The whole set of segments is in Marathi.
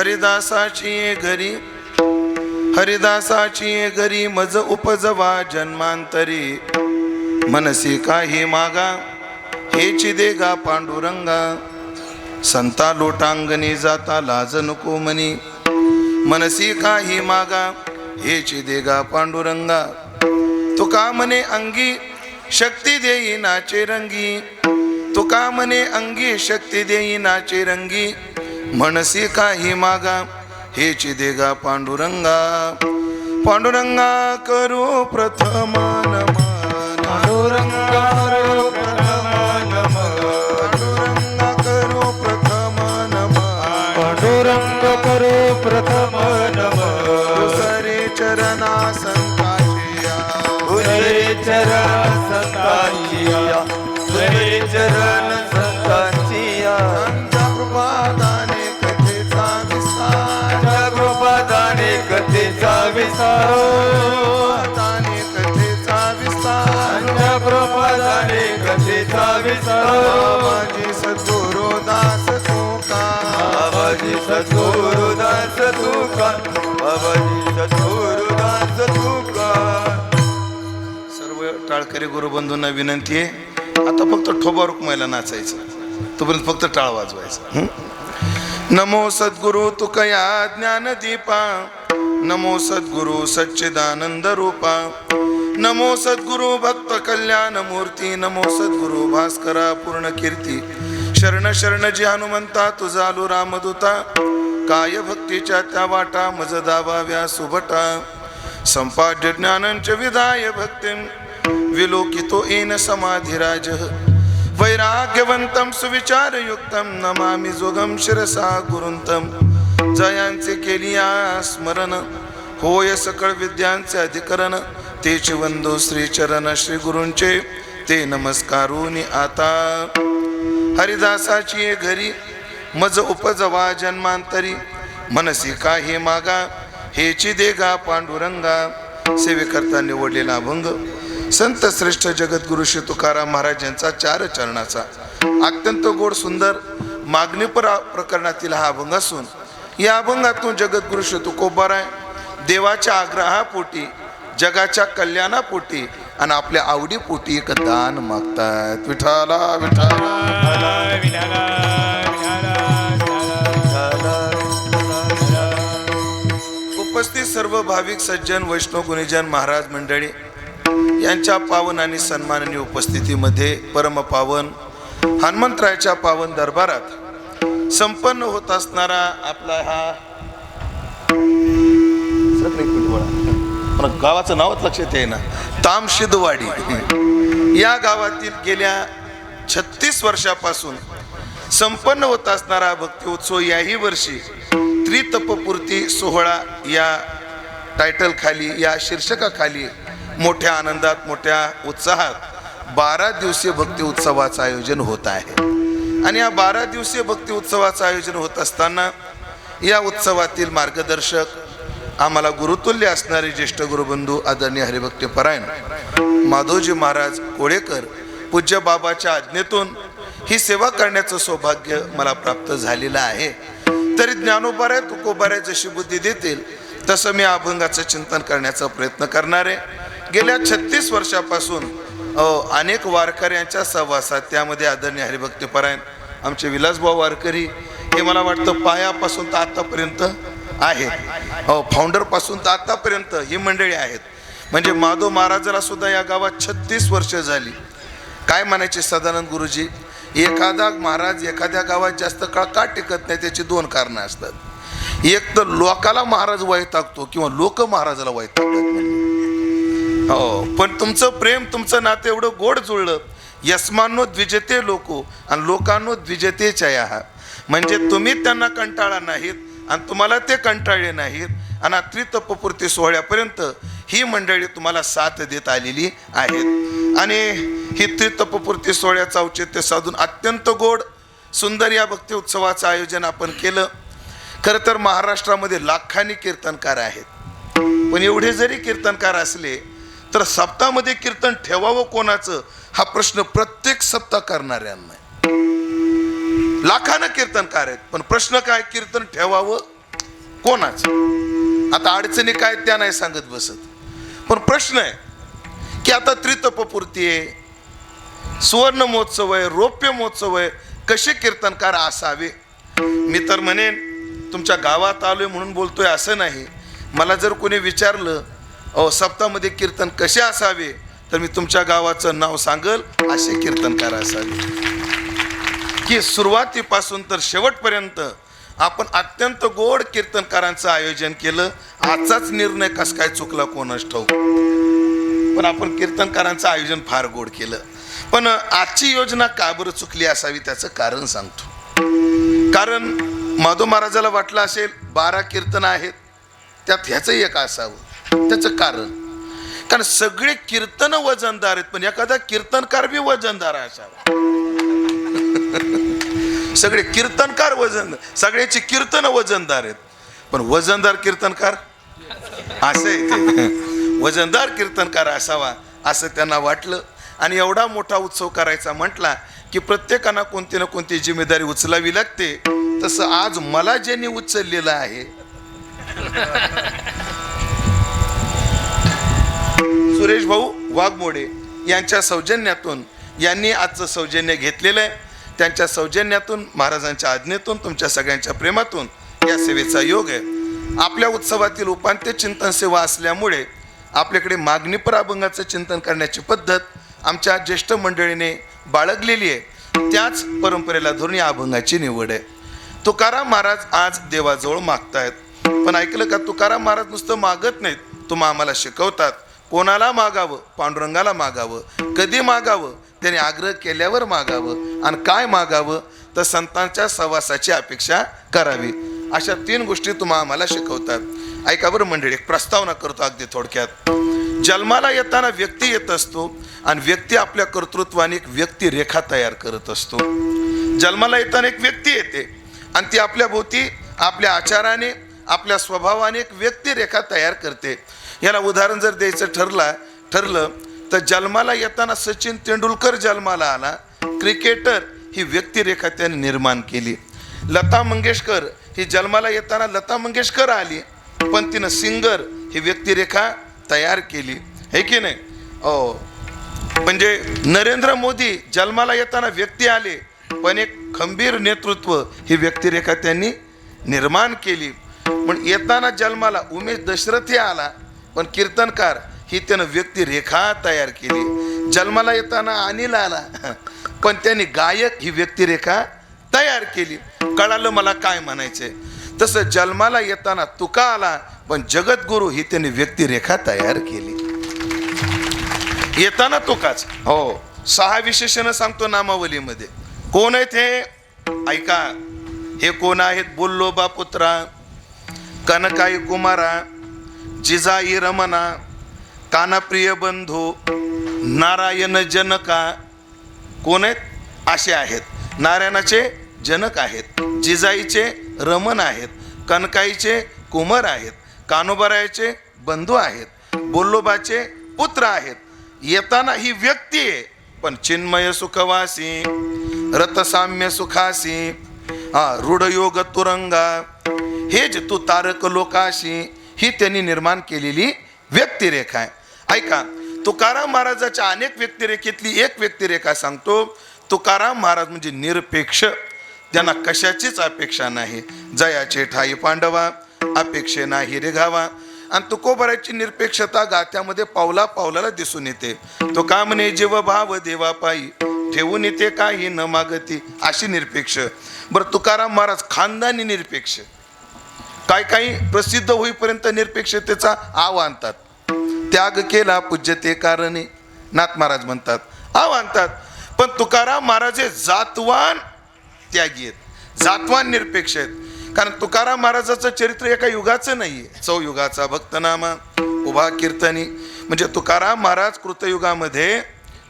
हरिदासाची घरी हरिदासाची घरी मज उपजवा जन्मांतरी मनसी काही मागा हेची देगा पांडुरंगा संता लोटांगणी जाता लाज नको मनी मनसी काही मागा हेची देगा पांडुरंगा तुका मने अंगी शक्ती देई नाचे रंगी तुका मने अंगी शक्ती देई नाचे रंगी मनसी काही मागा हेची देगा पांडुरंगा पांडुरंगा करू प्रथम नमन पांडुरंगा करो प्रथम नमः पांडुरंगा करू प्रथम नमन पांडुरंग करो प्रथम नमः दुसरे चरणा संताचिया तुझे चरण संतांचिया तुझे चरण संतांचिया अंता कृपादाने कथेचा विस्तार कृपादाने कथेचा विस्तार दाने कथेचा विस्तार कृपादाने कथेचा विस्तार माझे सद्गुरु दास तुका बाबाजी सद्गुरुदास तुका बाबाजी सद्गुरुदास तुका सर्व टाळकरी गुरुबंधूंना विनंती आहे, आता फक्त ठोबा रुक्मायला नाचायचं, तोपर्यंत फक्त टाळ वाजवायचं. नमो सद्गुरु तुकया ज्ञानदीपा नमो सद्गुरु सच्चिदानंद रूपा नमो सद्गुरु भक्त कल्याण मूर्ती नमो सद्गुरु भास्करा पूर्ण कीर्ती शरण शरण जी हनुमंता तुझा आलो रामदूता काय भक्तीच्या त्या वाटा मज दाबाव्या सुभटा संपाद्य ज्ञानंच विधाय भक्तिं विलोकितो येन समाधिराज वैराग्यवंतं सुविचारयुक्तं नमामि जोगं शिरसा गुरुंतं जयांचे केलिया स्मरण होय सकळ विद्यांचे अधिकरण तेच वंदो श्री चरण श्री गुरूंचे ते नमस्कारूनी आता हरिदासाची घरी मज उपजवा जन्मांतरी मनसी काही मागा हेची देगा पांडुरंगा सेवेकरता निवडलेला अभंग संत श्रेष्ठ जगद्गुरु श्री तुकाराम महाराज यांचा 4 चरणाचा अत्यंत गोड सुंदर मागणीपर प्रकरणातील हा अभंग असून या अभंगातून जगद्गुरु श्री तुकोबाराय देवाच्या आग्रहापोटी जगाच्या कल्याणापोटी आणि आपल्या आवडीपोटी एक दान मागतात. विठाला विठाला उपस्थित सर्व भाविक सज्जन वैष्णव गुणीजन महाराज मंडळी यांच्या पावन आणि सन्माननीय उपस्थितीमध्ये परमपावन हनुमंतरायाच्या पावन दरबारात संपन्न होत असणारा आपला हा गावाचं नावच लक्षात येईना तामशिदवाडी या गावातील गेल्या 36 वर्षापासून संपन्न होत असणारा भक्ती उत्सव याही वर्षी त्रितपपूर्ती सोहळा या टायटल खाली या शीर्षकाखाली मोठ्या आनंदात मोठ्या उत्साहात 12 दिवसीय भक्ती उत्सवाचं आयोजन होत आहे. आणि या 12 दिवसीय भक्ती उत्सवाचं आयोजन होत असताना या उत्सवातील मार्गदर्शक आम्हाला गुरुतुल्य असणारे ज्येष्ठ गुरुबंधू आदरणीय हरिभक्तीपरायण माधवजी महाराज कोळेकर पूज्य बाबाच्या आज्ञेतून ही सेवा करण्याचं सौभाग्य मला प्राप्त झालेलं आहे. तरी ज्ञानोबाराय तुकोबाराय जशी बुद्धी देतील तसं मी अभंगाचं चिंतन करण्याचा प्रयत्न करणार आहे. गेल्या 36 वर्षापासून अनेक वारकऱ्यांच्या सहवासात त्यामध्ये आदरणीय हरिभक्तीपरायण आमचे विलासभाऊ वारकरी हे मला वाटतं पायापासून तर आतापर्यंत आहे, फाउंडरपासून तर आतापर्यंत ही मंडळी आहेत. म्हणजे माधव महाराजाला सुद्धा या गावात 36 वर्ष झाली. काय म्हणायचे सदानंद गुरुजी, एखादा महाराज एखाद्या गावात जास्त काळ का टिकत नाही त्याची 2 कारणं असतात. एक तर लोकाला महाराज वैतागतो किंवा लोक महाराजाला वैतागतात. हो, पण तुमचं प्रेम तुमचं नातं एवढं गोड जुळलं. यस्मानो द्विजते लोको आणि लोकांनो द्विजते चया, म्हणजे तुम्ही त्यांना कंटाळा नाहीत आणि तुम्हाला ते कंटाळले नाहीत. आणि त्रितपपूर्ती सोहळ्यापर्यंत ही मंडळी तुम्हाला साथ देत आलेली आहेत. आणि ही त्रितपपूर्ती सोहळ्याचं औचित्य साधून अत्यंत गोड सुंदर या भक्ती उत्सवाचं आयोजन आपण केलं. खरं तर महाराष्ट्रामध्ये लाखांनी कीर्तनकार आहेत, पण एवढे जरी कीर्तनकार असले तर सप्ताहामध्ये कीर्तन ठेवावं कोणाचं हा प्रश्न प्रत्येक सप्ताह करणाऱ्यांना. लाखानं कीर्तनकार आहेत, पण प्रश्न काय, कीर्तन ठेवावं कोणाच. आता अडचणी काय त्या नाही सांगत बसत, पण प्रश्न आहे की आता त्रितपपूर्ती आहे, सुवर्ण महोत्सव आहे, रौप्य महोत्सव आहे, कसे कीर्तनकार असावे. मी तर म्हणेन तुमच्या गावात आलोय म्हणून बोलतोय असं नाही. मला जर कोणी विचारलं सप्तामध्ये कीर्तन कसे असावे, तर मी तुमच्या गावाचं नाव सांगल, असे कीर्तनकार असावे की सुरुवातीपासून तर शेवटपर्यंत आपण अत्यंत गोड कीर्तनकारांचं आयोजन केलं. आजचाच निर्णय कस काय चुकला कोणास ठाऊक, पण आपण कीर्तनकारांचं आयोजन फार गोड केलं. पण आजची योजना का बरं चुकली असावी त्याचं कारण सांगतो. कारण माधव महाराजाला वाटलं असेल 12 कीर्तन आहेत, त्यात ह्याचं एक असावं. त्याचं कारण सगळे कीर्तन वजनदार आहेत, पण एखादा कीर्तनकार बी वजनदार असावा. सगळे कीर्तनकार सगळ्याची कीर्तन वजनदार आहेत, पण वजनदार कीर्तनकार असं आहे ते. वजनदार कीर्तनकार असावा असं त्यांना वाटलं. आणि एवढा मोठा उत्सव करायचा म्हटला की प्रत्येकानं कोणती ना कोणती जिम्मेदारी उचलावी लागते. तसं आज मला ज्यांनी उचललेलं आहे सुरेश भाऊ वाघमोडे यांच्या सौजन्यातून, यांनी आजचं सौजन्य घेतलेलं आहे. त्यांच्या सौजन्यातून, महाराजांच्या आज्ञेतून, तुमच्या सगळ्यांच्या प्रेमातून या सेवेचा योग आहे. आपल्या उत्सवातील उपांत्य चिंतन सेवा असल्यामुळे आपल्याकडे मागणीपर अभंगाचं चिंतन करण्याची पद्धत आमच्या ज्येष्ठ मंडळीने बाळगलेली आहे. त्याच परंपरेला धरून या अभंगाची निवड आहे. तुकाराम महाराज आज देवाजवळ मागतायत, पण ऐकलं का, तुकाराम महाराज नुसतं मागत नाहीत, तुम्ही आम्हाला शिकवतात कोणाला मागावं, पांडुरंगाला मागावं, कधी मागावं, त्याने आग्रह केल्यावर मागावं, आणि काय मागावं तर संतांच्या सहवासाची अपेक्षा करावी. अशा 3 गोष्टी तुम्ही आम्हाला शिकवतात. ऐका बरं मंडळी, एक प्रस्तावना करतो अगदी थोडक्यात. जन्माला येताना व्यक्ती येत असतो आणि व्यक्ती आपल्या कर्तृत्वाने एक व्यक्तिरेखा तयार करत असतो. जन्माला येताना एक व्यक्ती येते आणि ती आपल्या भोवती आपल्या आचाराने, आपल्या स्वभावाने एक व्यक्तिरेखा तयार करते. याला उदाहरण जर द्यायचं ठरलं तर जन्माला येताना सचिन तेंडुलकर जन्माला आला, क्रिकेटर ही व्यक्तिरेखा त्याने निर्माण केली. लता मंगेशकर ही जन्माला येताना लता मंगेशकर आली, पण तिनं सिंगर ही व्यक्तिरेखा तयार केली, हे की नाही. म्हणजे नरेंद्र मोदी जन्माला येताना व्यक्ती आले, पण एक खंबीर नेतृत्व ही व्यक्तिरेखा त्यांनी निर्माण केली. पण येताना जन्माला उमेश दशरथी आला, पण कीर्तनकार ही त्यानं व्यक्तिरेखा तयार केली. जन्माला येताना अनिल आला, पण त्यांनी गायक ही व्यक्तिरेखा तयार केली. कळालं मला काय म्हणायचंय. तसं जन्माला येताना तुका आला, पण जगद्गुरु ही त्यांनी व्यक्तिरेखा तयार केली. येताना तुकाच. 6 विशेषणं सांगतो नामावलीमध्ये. कोण आहेत हे ऐका. हे कोण आहेत? बोल्लोबा पुत्रा, कनकाई कुमारा, जिजाई रमणा, कानाप्रिय बंधू, नारायण जनका. कोण आहेत? असे आहेत. नारायणाचे जनक आहेत, जिजाईचे रमण आहेत, कनकाईचे कुमार आहेत, कानोबरायाचे बंधू आहेत, बोल्लोबाचे पुत्र आहेत. येताना ही व्यक्ती आहे, पण चिन्मय सुखवासी, रतसाम्य सुखासी, रूढयोग तुरंगा, हे जे तू तारक लोकाशी, ही त्यांनी निर्माण केलेली व्यक्तिरेखा आहे. ऐका, तुकाराम महाराजाच्या अनेक व्यक्तिरेखेतली एक व्यक्तिरेखा सांगतो. तुकाराम महाराज म्हणजे निरपेक्ष, त्यांना कशाचीच अपेक्षा नाही. जयाचे ठाई पांडवा, अपेक्षे नाही रे घावा. आणि तुकोबराची निरपेक्षता गात्यामध्ये पावला पावलाला दिसून येते. तो का म्हणे जीव भाव देवा पायी, ठेवून येते काही न मागती, अशी निरपेक्ष. बरं, तुकाराम महाराज खानदानी निरपेक्ष, काही प्रसिद्ध होईपर्यंत निरपेक्षतेचा आव आणतात. त्याग केला पूज्यते कारणे, नाथ महाराज म्हणतात, आव आणतात. पण तुकाराम महाराज हे जातवान त्यागी आहेत, जातवान निरपेक्ष आहेत. कारण तुकाराम महाराजाचं चरित्र एका युगाचं नाहीये. 100 युगाचा भक्तनामा उभा कीर्तनी. म्हणजे तुकाराम महाराज कृतयुगामध्ये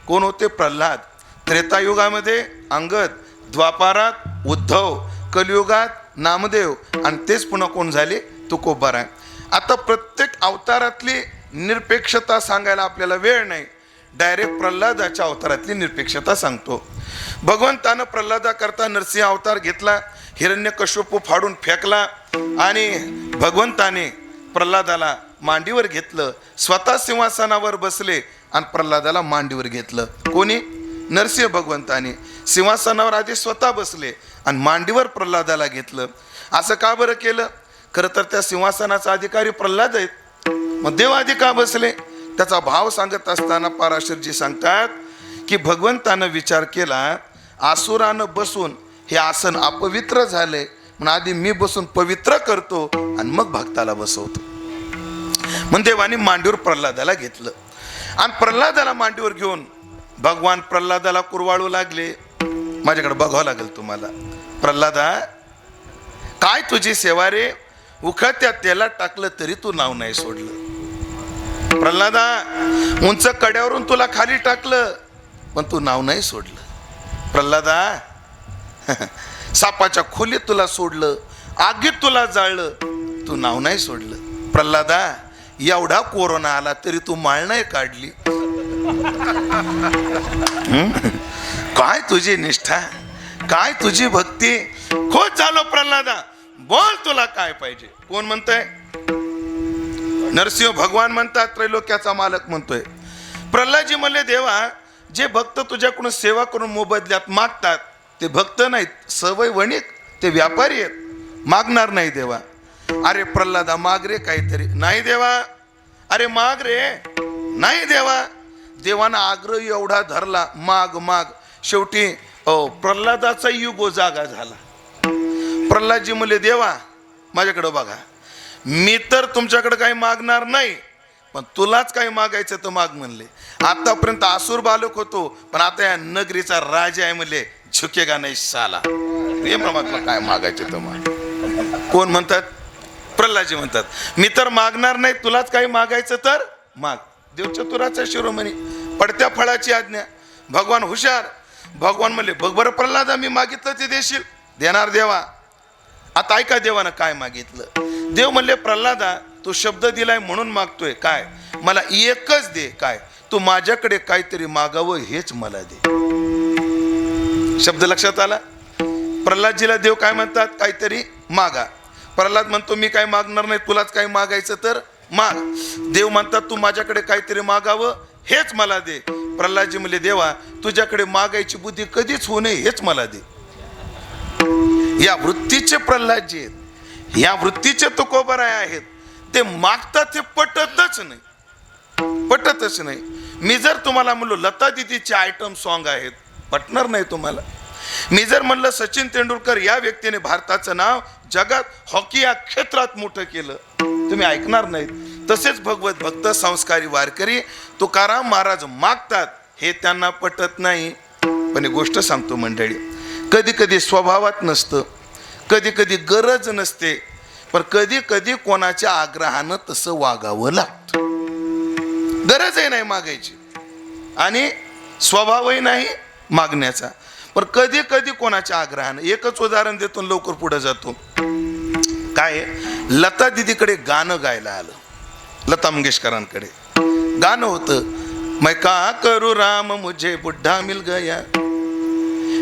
कोण होते? प्रल्हाद. त्रेतायुगामध्ये अंगद, द्वापारात उद्धव, कलियुगात नामदेव, आणि तेच पुन्हा कोण झाले? तुकोबाराय. आता प्रत्येक अवतारातली निरपेक्षता सांगायला आपल्याला वेळ नाही. डायरेक्ट प्रल्हादाच्या अवतारातली निरपेक्षता सांगतो. भगवंतानं प्रल्हादाकरता नरसिंह अवतार घेतला. हिरण्यकश्यप फाडून फेकला आणि भगवंताने प्रल्हादाला मांडीवर घेतलं. स्वतः सिंहासनावर बसले आणि प्रल्हादाला मांडीवर घेतलं. कोणी? नरसिंह भगवंताने सिंहासनावर आधी स्वतः बसले आणि मांडीवर प्रल्हादाला घेतलं. असं का बरं केलं? खरं तर त्या सिंहासनाचा अधिकारी प्रल्हाद आहेत. मग देव आधी का बसले? त्याचा भाव सांगत असताना पराशरजी सांगतात की भगवंतानं विचार केला, आसुरानं बसून हे आसन अपवित्र झाले, म्हणून आधी मी बसून पवित्र करतो आणि मग भक्ताला बसवतो. म्हणून देवाने मांडीवर प्रल्हादाला घेतलं आणि प्रल्हादाला मांडीवर घेऊन भगवान प्रल्हादाला कुरवाळू लागले. माझ्याकडे बघावं लागेल तुम्हाला. प्रल्हादा, काय तुझी सेवा रे? उखळत्या तेलात टाकलं तरी तू नाव नाही सोडलं. प्रल्हादा, उंच कड्यावरून तुला खाली टाकलं पण तू नाव नाही सोडलं. प्रल्हादा, सापाच्या खोलीत तुला सोडलं, आगीत तुला जाळलं, तू नाव नाही सोडलं. प्रल्हादा, एवढा कोरोना आला तरी तू माळ नाही काढली. काय तुझी निष्ठा, काय तुझी भक्ती. खोच झालो प्रल्हादा, बोल तुला काय पाहिजे. कोण म्हणतंय? नरसिंह भगवान म्हणतात, त्रैलोक्याचा मालक म्हणतोय. प्रल्हादजी म्हणले, देवा, जे भक्त तुझ्याकडून सेवा करून मोबदल्यात मागतात ते भक्त नाहीत, सवय वणिक, ते व्यापारी आहेत, मागणार नाही देवा. अरे प्रल्हादा, माग रे काहीतरी. नाही देवा. अरे माग रे. नाही देवा. देवाना आग्रह एवढा धरला, माग माग. शेवटी प्रल्हादाचा युगो जागा झाला. प्रल्हादजी म्हणले, देवा, माझ्याकडे बघा, मी तर तुमच्याकडे काही मागणार नाही, पण तुलाच काही मागायचं तर माग म्हणले. आतापर्यंत आसुर बालक होतो, पण आता या नगरीचा राजा आहे म्हणले, झुकेगा नाही साला. काय मागायचं तर माग. कोण म्हणतात? प्रल्हादजी म्हणतात, मी तर मागणार नाही, तुलाच काही मागायचं तर माग. देव चतुराचा शिरोमणी, पडत्या फळाची आज्ञा. भगवान हुशार. भगवान म्हणले, बघ बरं प्रल्हादा, मी मागितलं ते देशील? देणार देवा. आता ऐका देवानं काय मागितलं. देव म्हणले, प्रल्हादा, तू शब्द दिलाय म्हणून मागतोय. काय? मला एकच दे. काय? तू माझ्याकडे काहीतरी मागावं हेच मला दे. शब्द लक्षात आला? प्रल्हादजीला देव काय म्हणतात? काहीतरी मागा. प्रल्हाद म्हणतो, मी काय मागणार नाही, तुलाच काय मागायचं तर माग. देव म्हणतात, तू माझ्याकडे काहीतरी मागावं हेच मला दे. प्रल्हादजी म्हणले, देवा, तुझ्याकडे मागायची बुद्धी कधीच होऊ नये हेच मला दे. या वृत्तीचे प्रल्हादजी आहेत, या वृत्तीचे तुकोबराय आहेत. ते मागतात, ते पटतच नाही, पटतच नाही. मी जर तुम्हाला म्हणलो लता दीदीचे आयटम सॉन्ग आहेत, पटणार नाही तुम्हाला. मी जर म्हणलं सचिन तेंडुलकर या व्यक्तीने भारताचं नाव जगात हॉकी या क्षेत्रात मोठं केलं, तुम्ही ऐकणार नाहीत. तसेच भगवत भक्त संस्कारी वारकरी तुकाराम महाराज मागतात, हे त्यांना पटत नाही. पण एक गोष्ट सांगतो मंडळी, कधी कधी स्वभावात नसतं, कधी कधी गरज नसते, पण कधी कधी कोणाच्या आग्रहानं तसं वागावं लागतं. गरजही नाही मागायची आणि स्वभावही नाही मागण्याचा, पण कधी कधी कोणाच्या आग्रहानं. एकच उदाहरण देतो, लवकर पुढे जातो. काय? लता दीदीकडे गाणं गायला आलं. लता मंगेशकरांकडे गाणं होतं, मैं का करू राम मुझे बुड्ढा मिल गया.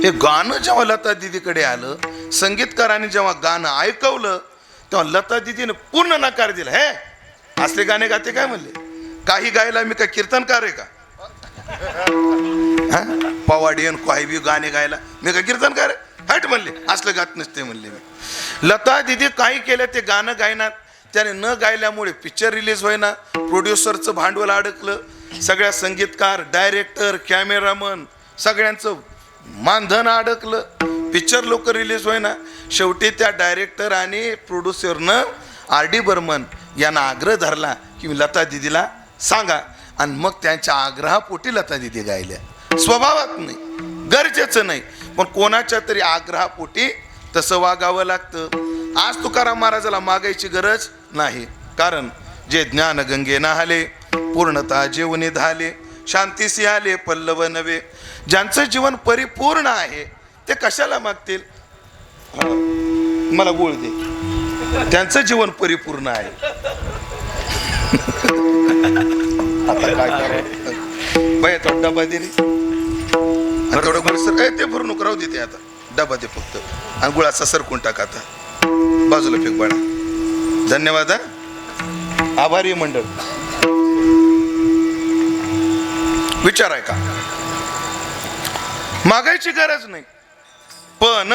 हे गाणं जेव्हा लता दीदीकडे आलं, संगीतकारांनी जेव्हा गाणं ऐकवलं, तेव्हा लता दीदीने पूर्ण नकार दिला. हे असले गाणे गाते काय म्हणले? काही गायला मी काय कीर्तनकार आहे का? पवाडियन काही बी गाणे गायला मी काय कीर्तनकार आहे? हट म्हणले, असलं गात नसते म्हणले मी. लता दीदी काही केलं ते गाणं गायनात. त्याने न गायल्यामुळे पिक्चर रिलीज होईना, प्रोड्युसरचं भांडवल अडकलं, सगळ्या संगीतकार, डायरेक्टर, कॅमेरामन सगळ्यांचं मानधन अडकलं, पिक्चर लोक रिलीज होईना. शेवटी त्या डायरेक्टर आणि प्रोड्युसरनं R.D. बर्मन यांना आग्रह धरला की लता दीदीला सांगा, आणि मग त्यांच्या आग्रहापोटी लता दीदी गायल्या. स्वभावात नाही, गरजेचं नाही, पण कोणाच्या तरी आग्रहापोटी तसं वागावं लागतं. आज तुकाराम महाराजाला मागायची गरज नाही, कारण जे ज्ञान गंगे नाहले, पूर्णता जेवणे धाले, शांतीसी आले पल्लव नवे. ज्यांचं जीवन परिपूर्ण आहे ते कशाला मागतील? मला गोळ दे. त्यांचं जीवन परिपूर्ण आहे. आता काय करावं बाय? तो डबा दे रे, थोडं सर काय ते भरून राहू देते. आता डबा दे फक्त आणि गुळाचा सरकून टाक आता बाजूला फेक बाळा. धन्यवाद हा. आभारी मंडळ. विचार आहे का? मागायची गरज नाही, पण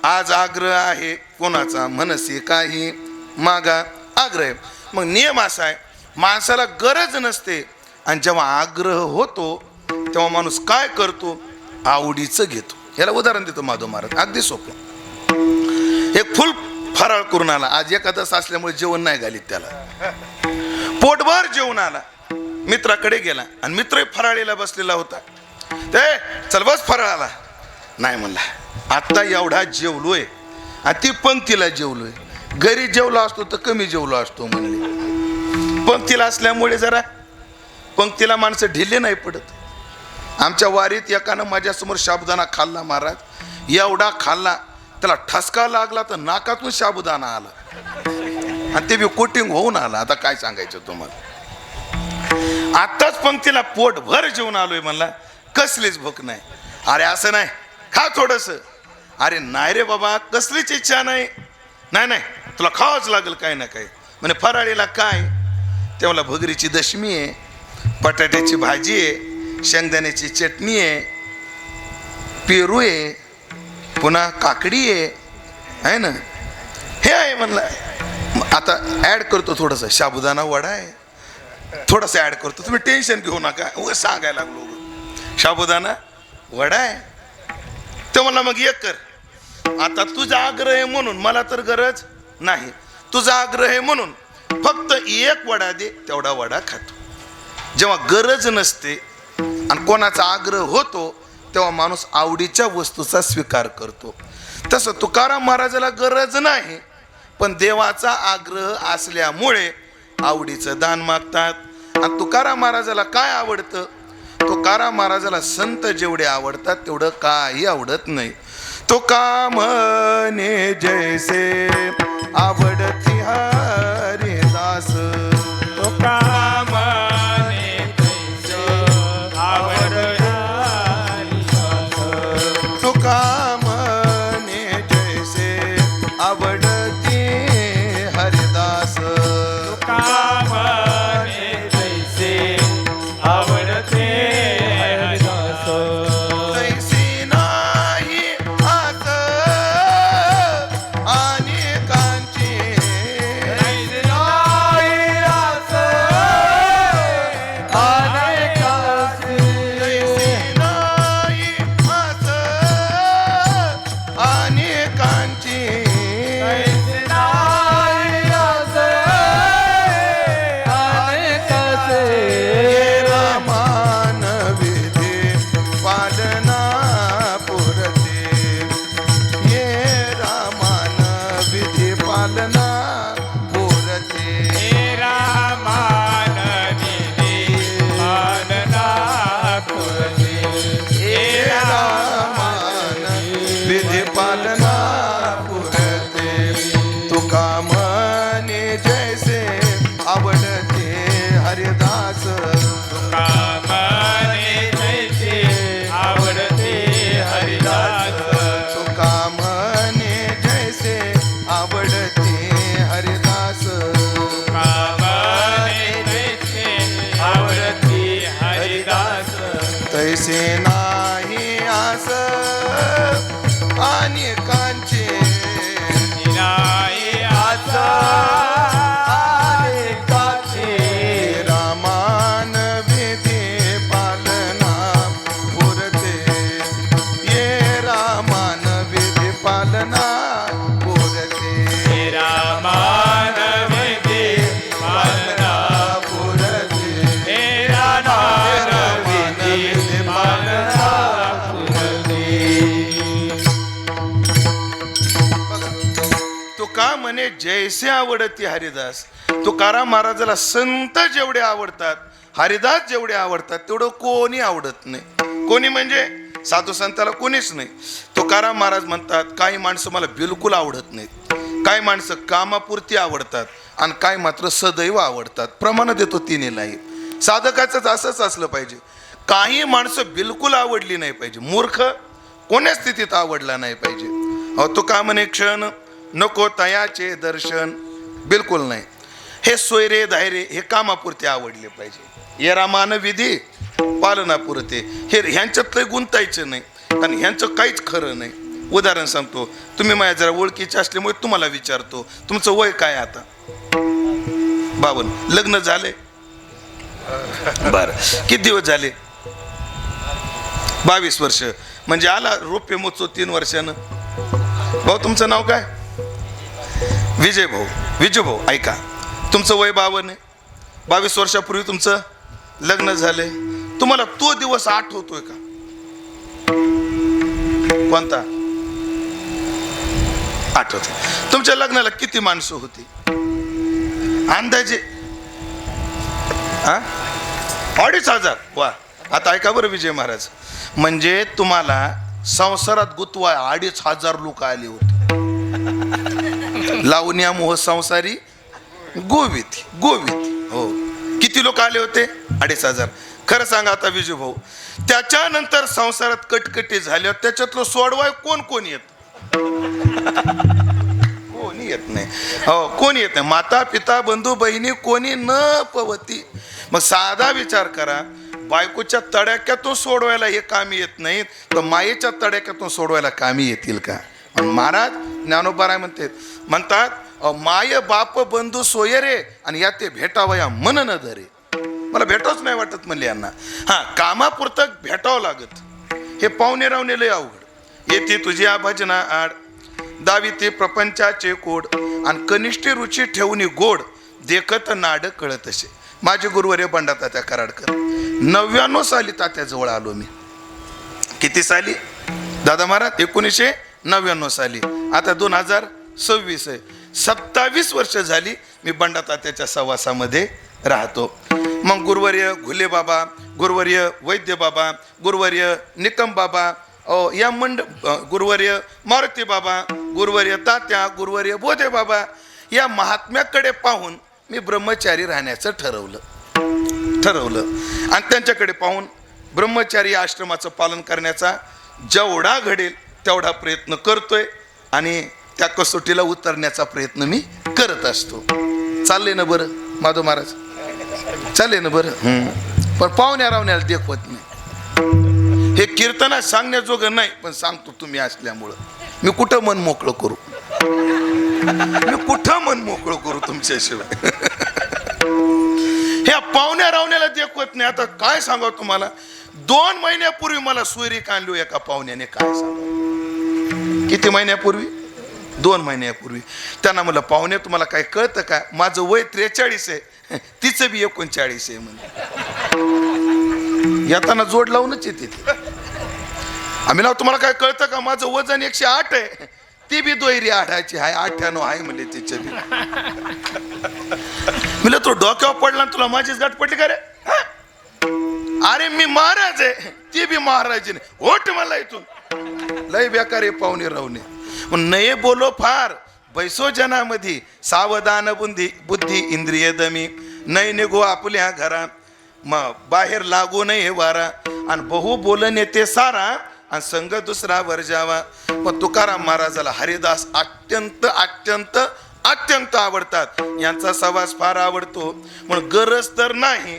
आज आग्रह आहे कोणाचा, मनसे काही मागा आग्रह आहे. मग नियम असा आहे, माणसाला गरज नसते आणि जेव्हा आग्रह होतो तेव्हा माणूस काय करतो, आवडीचं घेतो. याला उदाहरण देतो माधव महाराज, अगदी सोपं. एक फुल फराळ करून आला, आज एकादश असल्यामुळे जेवण नाही घालीत त्याला, पोटभर जेवण आला, मित्राकडे गेला आणि मित्र फराळीला बसलेला होता. ते चल बस फराळाला, नाही म्हणला, आता एवढा जेवलोय आणि ती पंक्तीला जेवलोय, घरी जेवलो असतो तर कमी जेवलो असतो म्हणले. पंक्तीला असल्यामुळे जरा पंक्तीला माणसं ढिले नाही पडत. आमच्या वारीत एकानं माझ्यासमोर साबुदाणा खाल्ला महाराज, एवढा खाल्ला त्याला ठसका लागला तर नाकातून साबुदाणा आला आणि ते बी कोटिंग होऊन आला. आता काय सांगायचं तुम्हाला, आत्ताच पंक्तीला पोटभर जेवून आलोय म्हणला, कसलीच भूक नाही. अरे असं नाही, खा थोडस. अरे नाही रे बाबा, कसलीच इच्छा नाही. नाही नाही तुला खावंच लागेल काय ना काय. म्हणजे फराळीला काय, तेव्हा भगरीची दशमी आहे, बटाट्याची भाजी आहे, शेंगदाण्याची चटणी आहे, पेरू आहे, पुन्हा काकडी आहे ना, हे आहे म्हणलं. आता ऍड करतो थोडंसं, साबुदाणा वडा आहे, थोडंसं ऍड करतो, तुम्ही टेन्शन घेऊ नका, उगाच सांगायला लागलो. साबुदाणा वडा आहे तर मला मग एक कर. आता तुझा आग्रह आहे म्हणून, मला तर गरज नाही, तुझा आग्रह आहे म्हणून फक्त एक वडा दे, तेवढा वडा खातो. जेव्हा गरज नसते आणि कोणाचा आग्रह होतो तेव्हा माणूस आवडीच्या वस्तूचा स्वीकार करतो. तसं तुकाराम महाराजाला गरज नाही, पण देवाचा आग्रह असल्यामुळे आवडीचं दान मागतात. आणि तुकाराम महाराजाला काय आवडतं, तुकाराम महाराजाला संत जेवढे आवडतात तेवढं काही आवडत नाही. तुका म्हणे जैसे आवडती हरिदास, तुका म्हणे जैसे आवडती हरिदास, तुका म्हणे जैसे आवडती हरिदास, तुका म्हणे जैसे आवडते हरिदास, तैसी नाही आस अनेकांची, जैसे नाही आस अनेकांची, तैसी नाही आस अनेकांची, जैसे नाही आस अनेकांची. ये रामान विधी पालना पुरते, ये रामान विधी पालना पुरते, तेरा मानवी पालना पुरते, तेरा रामान विधी पालना पुरते. तुका म्हणे जैसे आवडते हरिदास, कामने जैसे आवडते हरिदास, तुका म्हणे जैसे आवडते हरिदास, कामने जैसे आवडते हरिदास, तैसे नाही आस अनेकांचे, निराई आसा अनेकांची, रामान विधी पालना पुरते, ये रामान विधी पालना पुरते, तेरा मानवी पालना पुरते, तेरा मानवी पालना पुरते. तुका म्हणे जैसे आवडती हरिदास. तुकाराम महाराजाला संत जेवढे आवडतात, हरिदास जेवढे आवडतात तेवढं कोणी आवडत नाही. कोणी म्हणजे साधू संताला कोणीच नाही. तुकाराम महाराज म्हणतात, काही माणसं मला बिलकुल आवडत नाहीत, काही माणसं कामापुरती आवडतात आणि काही मात्र सदैव आवडतात. प्रमाण देतो तिन्हीलाही. साधकाचंच असंच असलं पाहिजे. काही माणसं बिलकुल आवडली नाही पाहिजे, मूर्ख कोण्या स्थितीत आवडला नाही पाहिजे. अहो तुका म्हणे क्षण नको तयाचे दर्शन, बिलकुल नाही. हे सोयरे धायरे हे कामापुरते आवडले पाहिजे. या रामान विधी पालनापुरते, हे ह्यांच्यातलं गुंतायचं नाही, कारण ह्यांचं काहीच खरं नाही. उदाहरण सांगतो, तुम्ही माझ्या जरा ओळखीचे असल्यामुळे तुम्हाला विचारतो, तुमचं वय काय आता? 52. लग्न झाले? बर. किती दिवस झाले? 22 वर्ष. म्हणजे आला रोपे मोचो 3 वर्षानं. भाऊ तुमचं नाव काय? विजय भाऊ. विजय भाऊ ऐका, तुमचं वय 52 आहे. 22 वर्षापूर्वी तुमचं लग्न झालंय. तुम्हाला तो दिवस आठवतोय का? कोणता? आठवत. तुमच्या लग्नाला किती माणसं होती अंदाजे? 2,500. वा. आता ऐका बरं विजय महाराज, म्हणजे तुम्हाला संसारात गुतवाय 2,500 लोक आले होते. लावण्या मोह संसारी गोवित गोवित. हो. किती लोक आले होते? 2,500. खरं सांगा आता विजय भाऊ, त्याच्यानंतर संसारात कटकटी झाल्या, त्याच्यातलं सोडवाय कोण कोण येत? कोणी येत नाही. हो, कोणी येत नाही. माता पिता बंधू बहिणी कोणी न पवती. मग साधा विचार करा, बायकोच्या तडाक्यातून सोडवायला हे कामी येत नाहीत, तर मायेच्या तडाक्यातून सोडवायला कामी येतील का? महाराज ज्ञानोबा म्हणतात माय बाप बंधू सोयरे आणि या ते भेटावया मन न धरे. मला भेटावच नाही वाटत म्हणले यांना. हा, कामापुरतं भेटावं लागत. हे पाहुणे रावणे लय अवघड. येते तुझ्या भजना आड दावी ते प्रपंचाचे कोड आणि कनिष्ठी रुची ठेवून गोड देखत नाड कळत असे. माझे गुरुवर्य बंडा तात्या कराडकर. 99 साली तात्याजवळ आलो मी. किती साली दादा महाराज? 1999 साली. आता 2026 आहे. 27 वर्ष झाली मी बंडा तात्याच्या सहवासामध्ये राहतो. मग गुरुवर्य घुले बाबा, गुरुवर्य वैद्य बाबा, गुरुवर्य निकम बाबा, या गुरुवर्य मारुती बाबा, गुरुवर्य तात्या, गुरुवर्य बोधे बाबा, या महात्म्याकडे पाहून मी ब्रह्मचारी राहण्याचं ठरवलं आणि त्यांच्याकडे पाहून ब्रह्मचारी आश्रमाचं पालन करण्याचा जेवढा घडेल तेवढा प्रयत्न करतोय आणि त्या कसोटीला उतरण्याचा प्रयत्न मी करत असतो. चालले ना बरं माधव महाराज? चालले ना बरं. पण पाहुण्या रावण्याला देखवत नाही. हे कीर्तनात सांगण्याजोगं नाही, पण सांगतो तुम्ही असल्यामुळं. मी कुठं मन मोकळं करू? मी कुठं मन मोकळं करू तुमच्याशिवाय? ह्या पाहुण्या रावण्याला देखवत नाही. आता काय सांगावं तुम्हाला, 2 महिन्यापूर्वी मला सोयरीक आणली एका पाहुण्याने. काय सांगावं? किती महिन्यापूर्वी? 2 महिन्यापूर्वी. त्यांना म्हणलं पाहुणे तुम्हाला काय कळतं का, माझं वय 43 आहे, तिचं बी 39 आहे म्हणे. येताना जोड लावूनच येते ते. आम्ही नाव तुम्हाला काय कळतं का, माझं वजन 108 आहे, ती बी दोयरी 8ची आहे, 98 आहे म्हणले तिच्या बी. म्हणलं तो डोक्यावर पडला तुला माझीच गाठ पडली का रे? अरे मी महाराज आहे, ती बी महाराज नाही. होट मला इथून लय बेकार आहे पाहुणे रावणे. नये बोलो फार बैसो जनामधी सावधान बुद्धी इंद्रिय दमी नाही निघो आपल्या घरा मग बाहेर लागू नये वारा आणि बहु बोलणे ते सारा आणि संघ दुसरा वर्जावा. पण तुकाराम महाराजाला हरिदास अत्यंत अत्यंत अत्यंत आवडतात. यांचा सहवास फार आवडतो. म्हणून गरज तर नाही,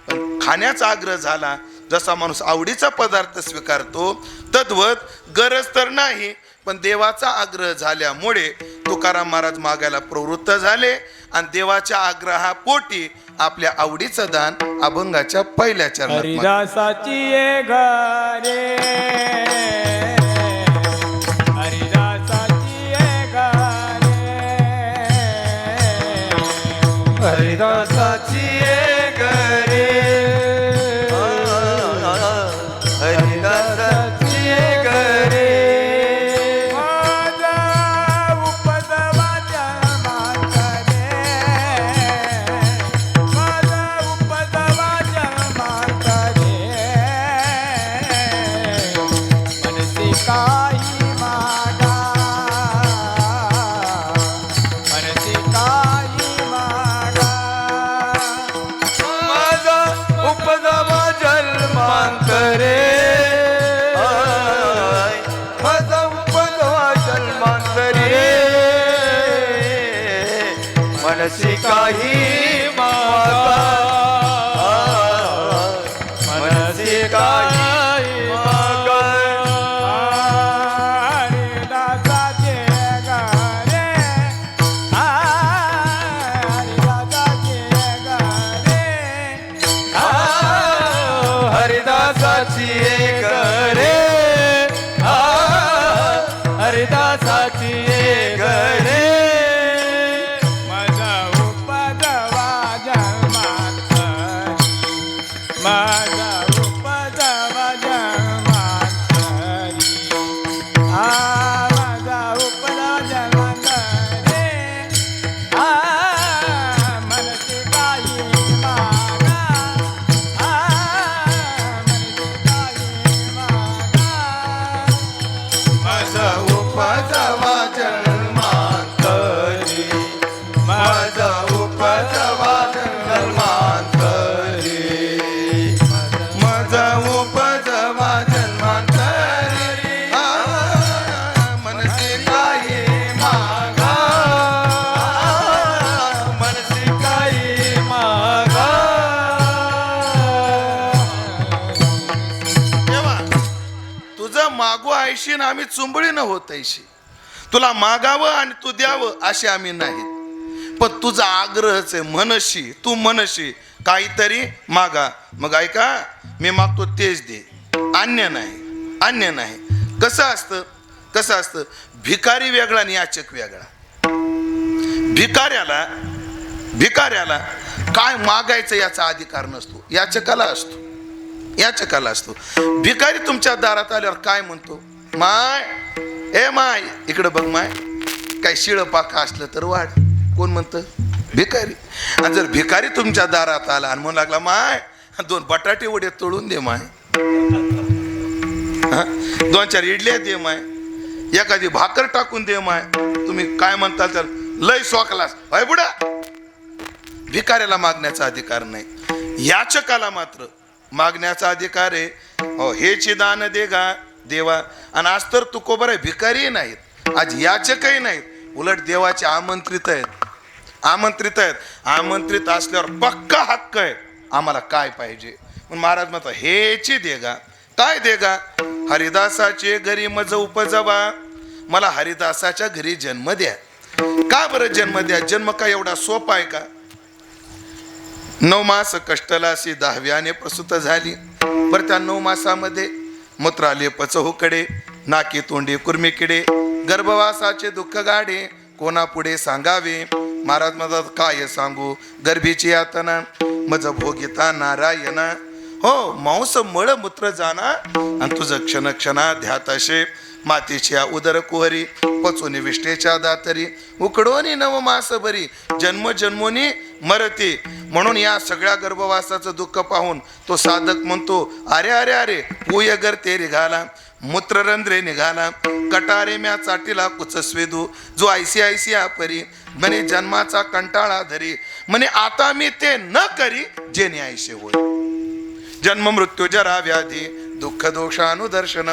पण खाण्याचा आग्रह झाला, जसा माणूस आवडीचा पदार्थ स्वीकारतो तद्वत गरज तर नाही, पण देवाचा आग्रह झाल्यामुळे तुकाराम महाराज मागायला प्रवृत्त झाले आणि देवाच्या आग्रहापोटी आपल्या आवडीचं दान अभंगाच्या पहिल्या चरणात. हरिदासाची ये घरे, हरिदासाची ये घरे, हरिदासाची ये घरे, हरिदासाची ये घरे. मनसी काही मागा मनसी काही मागा हरिदासाची एक रे हरिदासाची एक रे माझा उपदवा जन्मात माझा उपदवा जन्मात माझा उपदवा जन्मात मनसी काही मागा मनसी काही मागा माझा उपजवा जन्मांतरी माझा उपजवा जन्मांतरी माझा उपजवा जन्मांतरी मनसी काही मागा मनसी काही मागा तेव्हा तुझं मागू आयशी ना आम्ही चुंबळी न होत ऐशी तुला मागावं आणि तू द्यावं असे आम्ही नाहीत पण तुझा आग्रहच आहे मनशी तू मनशी काहीतरी मागा मग ऐका मी मागतो तेच दे अन्य नाही कसं असतं भिकारी वेगळा आणि याचक वेगळा भिकाऱ्याला काय मागायचं याचा अधिकार नसतो याचकाला असतो भिकारी तुमच्या दारात आल्यावर काय म्हणतो माय इकडं बघ माय काय शिळ पाका असलं तर वाढ कोण म्हणतं भिकारी आणि जर भिकारी तुमच्या दारात आला आणि म्हणू लागला माय 2 बटाटे वडे तळून दे माय 2-4 इडल्या दे माय एखादी भाकर टाकून दे माय तुम्ही काय म्हणता तर लय सोकलास भाई बुडा भिकाऱ्याला मागण्याचा अधिकार नाही याचकाला मात्र मागण्याचा अधिकार आहे हो हेची दान दे गा देवा आणि आज तर तुकोबर आहे भिकारी नाहीत आज याचकही नाहीत उलट देवाचे आमंत्रित आहेत असल्यावर पक्का हक्क आहे आम्हाला काय पाहिजे म्हणून महाराज म्हणतात हेची देगा काय देगा हरिदासाचे घरी मज उपजवा मला हरिदासाच्या घरी जन्म द्या का बरं जन्म द्या जन्म काय एवढा सोपा आहे का 9 मास कष्टलासी 10व्याने प्रसूत झाली बरं त्या 9 मासामध्ये मूत्राले पचहुकडे नाकी तोंडी कुर्मीकिडे गर्भवासाचे दुःख गाडे कोणापुढे सांगावे महाराज म्हणतात काय सांगू गर्भीची यातना मज भोगिता नारायणा हो मांस मळ मूत्र जाना आणि तुझं क्षण ध्यात असे मातीच्या उदर कुहरी पचोनी विष्ठेच्या दातरी उकडोनी 9 मास बरी जन्मोनी मरते म्हणून या सगळ्या गर्भवासाचं दुःख पाहून तो साधक म्हणतो अरे पूयगर ते निघाला मूत्ररंध्रे निघाला कटारे म्या चाटीला कुचस्वेदू जो ऐसी परी म्हणे जन्माचा कंटाळा धरी म्हणे आता मी ते न करी जे न्यायशे होय जन्म मृत्यू जरा व्याधी दुःख दोषानुदर्शन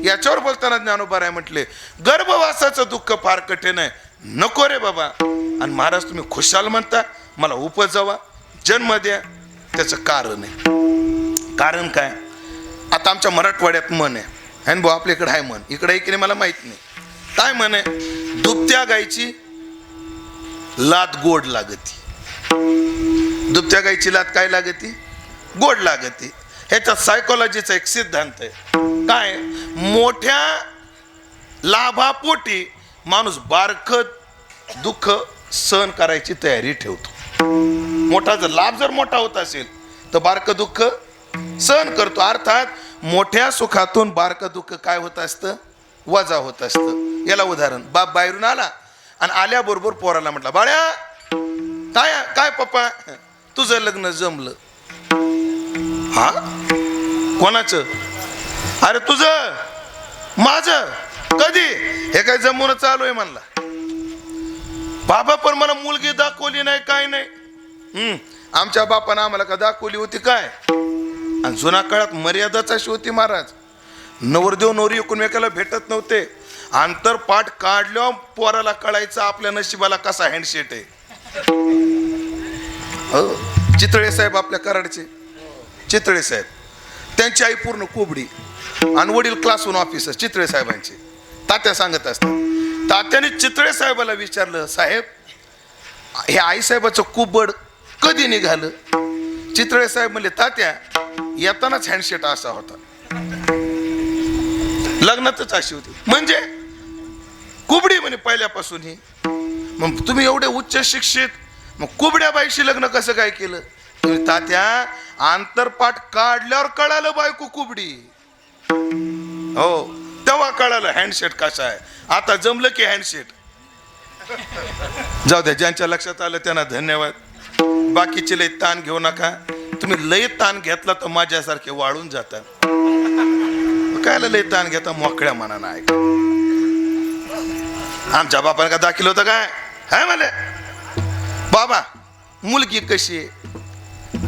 याच्यावर बोलताना ज्ञानोबा म्हटले गर्भवासाचं दुःख फार कठीण आहे नको रे बाबा आणि महाराज तुम्ही खुशाल म्हणता मला उपजवा जन्म द्या त्याचं कारण आहे कारण काय आता आमच्या मराठवाड्यात मन आहे आणि भाऊ आपल्याकडे आहे मन इकडे की नाही मला माहित नाही काय मन आहे दुभत्या गायची लात गोड लागती दुभत्या गायची लात काय लागती गोड लागती ह्याच्यात सायकोलॉजीचा एक सिद्धांत आहे काय मोठ्या लाभापोटी माणूस बारखत दुःख सहन करायची तयारी ठेवतो मोठा जर लाभ जर मोठा होत असेल तर बारकं दुःख सहन करतो अर्थात मोठ्या सुखातून बारकं दुःख काय होत असतं वजा होत असतं याला उदाहरण बाप बाहेरून आला आणि आल्याबरोबर पोराला म्हटलं बाळ्या काय काय पप्पा तुझं लग्न जमलं हा कोणाचं अरे तुझं माझं कधी हे काय जमून चालू आहे म्हणला बाबा पण मला मुलगी दाखवली नाही काय नाही आमच्या बापानं आम्हाला का दाखवली होती काय आणि जुना काळात मर्यादाच अशी होती महाराज नवरदेव नवरी एकमेकाला भेटत नव्हते आंतरपाठ काढल्यावर पोराला कळायचं आपल्या नशिबाला कसा हँडशेट आहे हो, चितळे साहेब आपल्या कराडचे चितळे साहेब, त्यांची आई पूर्ण कोबडी आणि वडील क्लासहून ऑफिसर चितळे साहेबांचे. तात्या सांगत असतात, तात्याने चितळे साहेबाला विचारलं, साहेब हे आई साहेबाचं कुबड कधी निघालं? चितळे साहेब म्हणले, तात्या येतानाच हँडशेट असा होता, लग्नातच अशी होती. म्हणजे कुबडी म्हणे पहिल्यापासून ही. मग तुम्ही एवढे उच्च शिक्षित, मग कुबड्या बाईशी लग्न कसं काय केलं? तुम्ही तात्या आंतरपाठ काढल्यावर कळालं बायको कुबडी. हो, तेव्हा कळालं हँडशेट कसा आहे. आता जमलं की हँडशेट. जाऊ द्या, ज्यांच्या लक्षात आलं त्यांना धन्यवाद. बाकीचे लय ताण घेऊ नका. तुम्ही लय ताण घेतला तर माझ्यासारखे वाळून जातात. कायला लय ताण घेता, मोकळ्या मनानं ऐका. आमच्या बापाने का दाखल होतं काय? हाय मला बाबा मुलगी कशी आहे?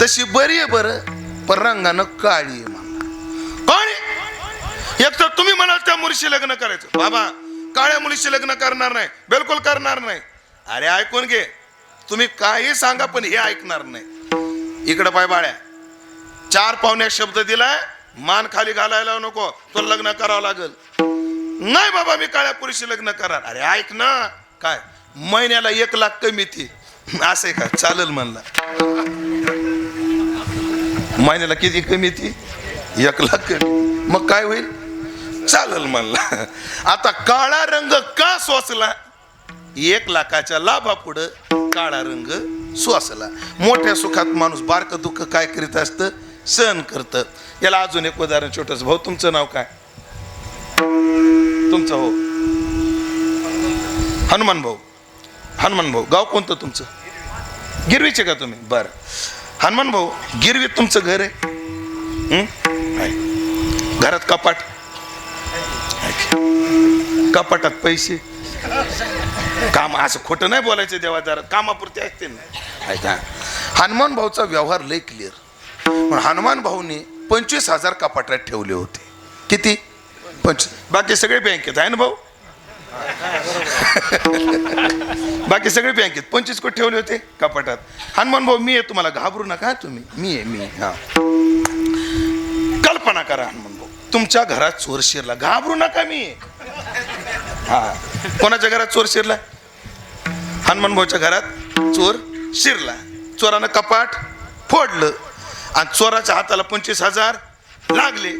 तशी बरी आहे बरं, पण रंगानं काळी आहे. काळी एक तर तुम्ही म्हणाल त्या मुलीशी लग्न करायचं. बाबा काळ्या मुलीशी लग्न करणार नाही, बिलकुल करणार नाही. अरे ऐकून घे, तुम्ही काही सांगा पण हे ऐकणार नाही. इकडं पाय बाळ्या, 4 पाहुण्या शब्द दिलाय, मान खाली घालायला नको, तुला लग्न करावं लागल. नाही बाबा मी काळ्या पुरीशी लग्न करणार. अरे ऐक ना, काय महिन्याला 1 लाख कमी ती असं आहे का? चालेल म्हणला. महिन्याला किती कमी ती? 1 लाख कमी. मग काय होईल? चालेल म्हणला. आता काळा रंग का सोसला? 1 लाखाच्या लाभा पुढं काळा रंग सोसला. मोठ्या सुखात माणूस बारक दुःख काय करीत असतं? सहन करत. याला अजून एक उदाहरण छोटस. भाऊ तुमचं नाव काय? तुमचं हो हनुमान भाऊ. हनुमान भाऊ गाव कोणतं तुमचं? गिरवीचे का तुम्ही? बरं हनुमान भाऊ, गिरवीत तुमचं घर आहे? घरात कपाट? कपाटात पैसे? काम असं खोटं नाही बोलायचं देवादारात, कामापुरते असते ना. हनुमान भाऊचा व्यवहार लय क्लिअर. हनुमान भाऊनी 25,000 कपाटात ठेवले होते. किती? 25. बाकी सगळे बँकेत आहे ना भाऊ? बाकी सगळे बँकेत 25 कोटी ठेवले होते कपाटात. हनुमान भाऊ मी आहे, तुम्हाला घाबरू नका तुम्ही. मी आहे, मी. हा कल्पना करा हनुमान भाऊ, तुमच्या घरात चोर शिरला. घाबरू नका, मी आहे. हा कोणाच्या घरात चोर शिरला? हनुमान भाऊच्या घरात चोर शिरला. चोरानं कपाट फोडलं आणि चोराच्या हाताला 25,000 लागले.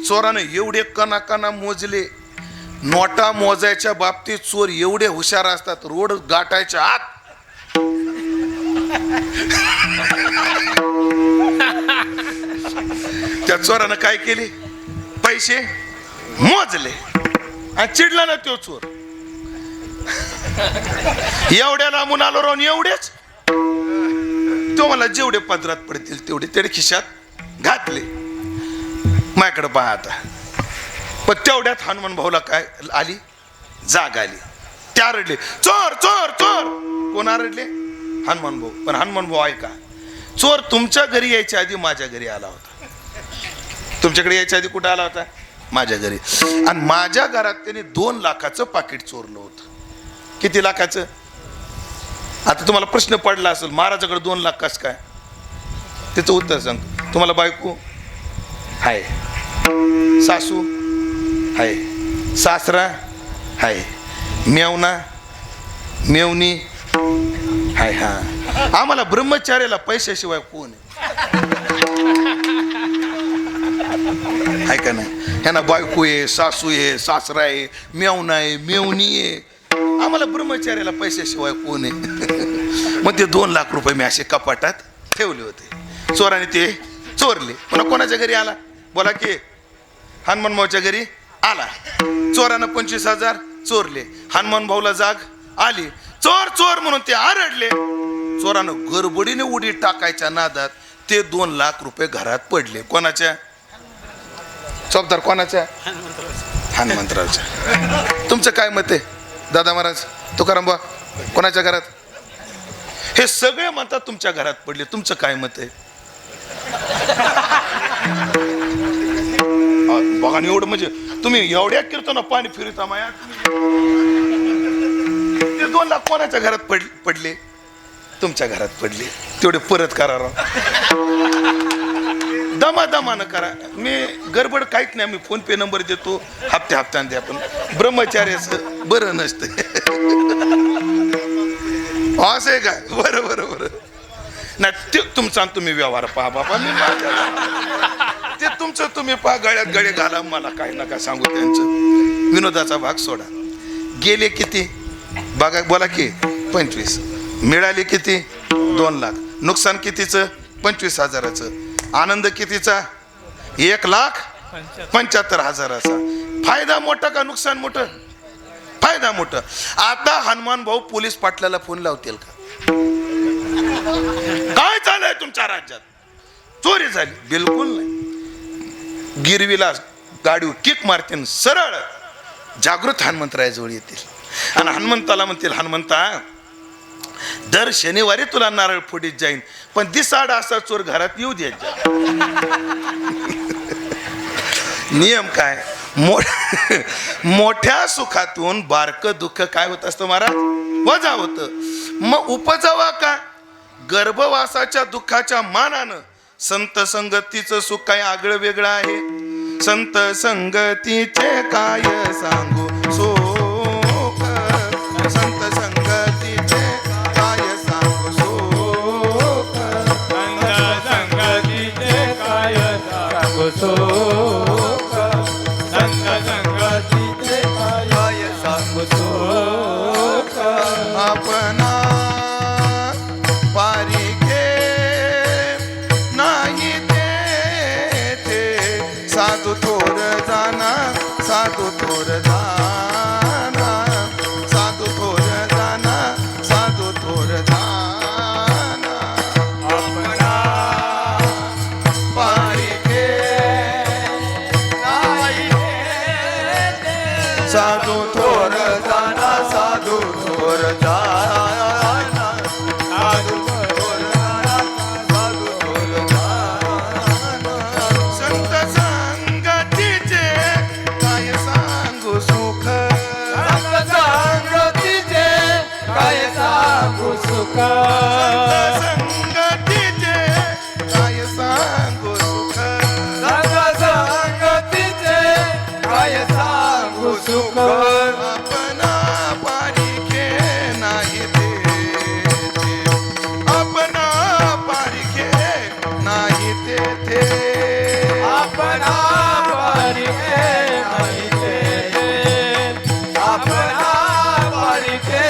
चोरानं एवढे कणाकणा मोजले. नोटा मोजायच्या बाबतीत चोर एवढे हुशार असतात, रोड गाठायच्या आत त्या चोरानं काय केले? पैसे मोजले आणि चिडला ना तो चोर. एवढ्या लांबून आलो राहून एवढेच. तो मला जेवढे पदरात पडतील तेवढे तेवढे खिशात घातले. माझ्याकडे पहा आता. पण तेवढ्यात हनुमान भाऊला काय आली? जाग आली. त्या रडले, चोर चोर चोर. कोण रडले? हनुमान भाऊ. पण हनुमान भाऊ ऐका, चोर तुमच्या घरी यायच्या आधी माझ्या घरी आला होता. तुमच्याकडे यायच्या आधी कुठं आला होता? माझ्या घरी. आणि माझ्या घरात त्याने 2 लाखाचं पाकिट चोरलं होतं. किती लाखाचं? आता तुम्हाला प्रश्न पडला असेल, महाराजाकडे 2 लाख कसं काय? त्याचं उत्तर सांग. तुम्हाला बायको हाय, सासू हाय, सासरा हाय, मेवना मेवणी हाय. हा आम्हाला ब्रह्मचार्याला पैशाशिवाय कोण आहे का नाही? ह्यांना बायको आहे, सासू आहे, सासरा आहे, मेवना आहे, मेवणी आहे. आम्हाला ब्रह्मचार्याला पैशाशिवाय कोण आहे? मग ते 2 लाख रुपये मी असे कपाटात ठेवले होते. चोराने ते चोरले. पुन्हा कोणाच्या घरी आला? बोला की. हनुमान भाऊच्या घरी आला. चोरानं 25,000 चोरले. हनुमान भाऊला जाग आली. चोर चोर म्हणून ते आरडले. चोरानं गडबडीने उडी टाकायच्या नादात ते 2 लाख रुपये घरात पडले. कोणाच्या? चौकदार कोणाच्या? हनुमंतरावच्या. तुमचं काय मत आहे दादा महाराज, तुकाराम बा? कोणाच्या घरात? हे सगळे म्हणतात तुमच्या घरात पडले. तुमचं काय मत आहे? बघा एवढं, म्हणजे तुम्ही एवढ्या कीर्तन पाणी फिरता माया. ते 2 लाख कोणाच्या घरात पडले? तुमच्या घरात पडली तेवढे परत करा राव. दमादमानं करा. मी गडबड काहीच नाही. मी फोन पे नंबर देतो. हप्त्यानं द्या. पण ब्रह्मचार्याचं बरं नसतं. असं आहे का? बरं बरं बरं. नाही ते तुमचा तुम्ही व्यवहार पहा बाबा. मी ते तुमचं तुम्ही पहा. गळ्यात गळे घाला. मला काय नका सांगू त्यांचं. विनोदाचा भाग सोडा. गेले किती बघा बोला की 25. मिळाले किती 2 लाख. नुकसान कितीचं 25,000चं. आनंद कितीचा 1,75,000चा. फायदा मोठा का नुकसान मोठं? फायदा मोठं. आता हनुमान भाऊ पोलीस पाटलाला फोन लावतील का? काय चाललंय तुमच्या राज्यात? चोरी झाली? बिलकुल नाही. गिरवीला गाडीवर किक मारतील. सरळ जागृत हनुमंतरायाजवळ येतील आणि हनुमंताला म्हणतील, हनुमंता दर शनिवारी तुला नारळ फोडीत जाईन, पण दिसाड असा चोर घरात येऊ द्यायचा. नियम काय? मोठ्या सुखातून बारकं दुःख काय होत असतं महाराज? वजा होतं. मग उपजावा का? गर्भवासाच्या दुःखाच्या मानानं संत संगतीचं सुख काय आगळं वेगळं आहे. संत संगतीचे काय सांगू सुख. संत संगतीचे काय सांगू सुख. संगतीचे काय सांगू सुख. संगतीचे काय सांगू सुख. आपणा पारिखे नाही ते साधू थोर जाना. साधू थोर जाना. साधू थोर जाना. साधू थोर जाना. आपणा पारिखे नाही साधू थोर जाना. साधू थोर जाना. साधू संत संगतीचे काय सांगू सुख. संगतीचे काय सांगू सुख. संगतीचे काय सांगू सुख. संगतीचे काय सांगू सुख. आपणा पारिखे नाही ते. आपणा पारिखे नाही ते. आपणा पारिखे नाही ते. आपणा पारिखे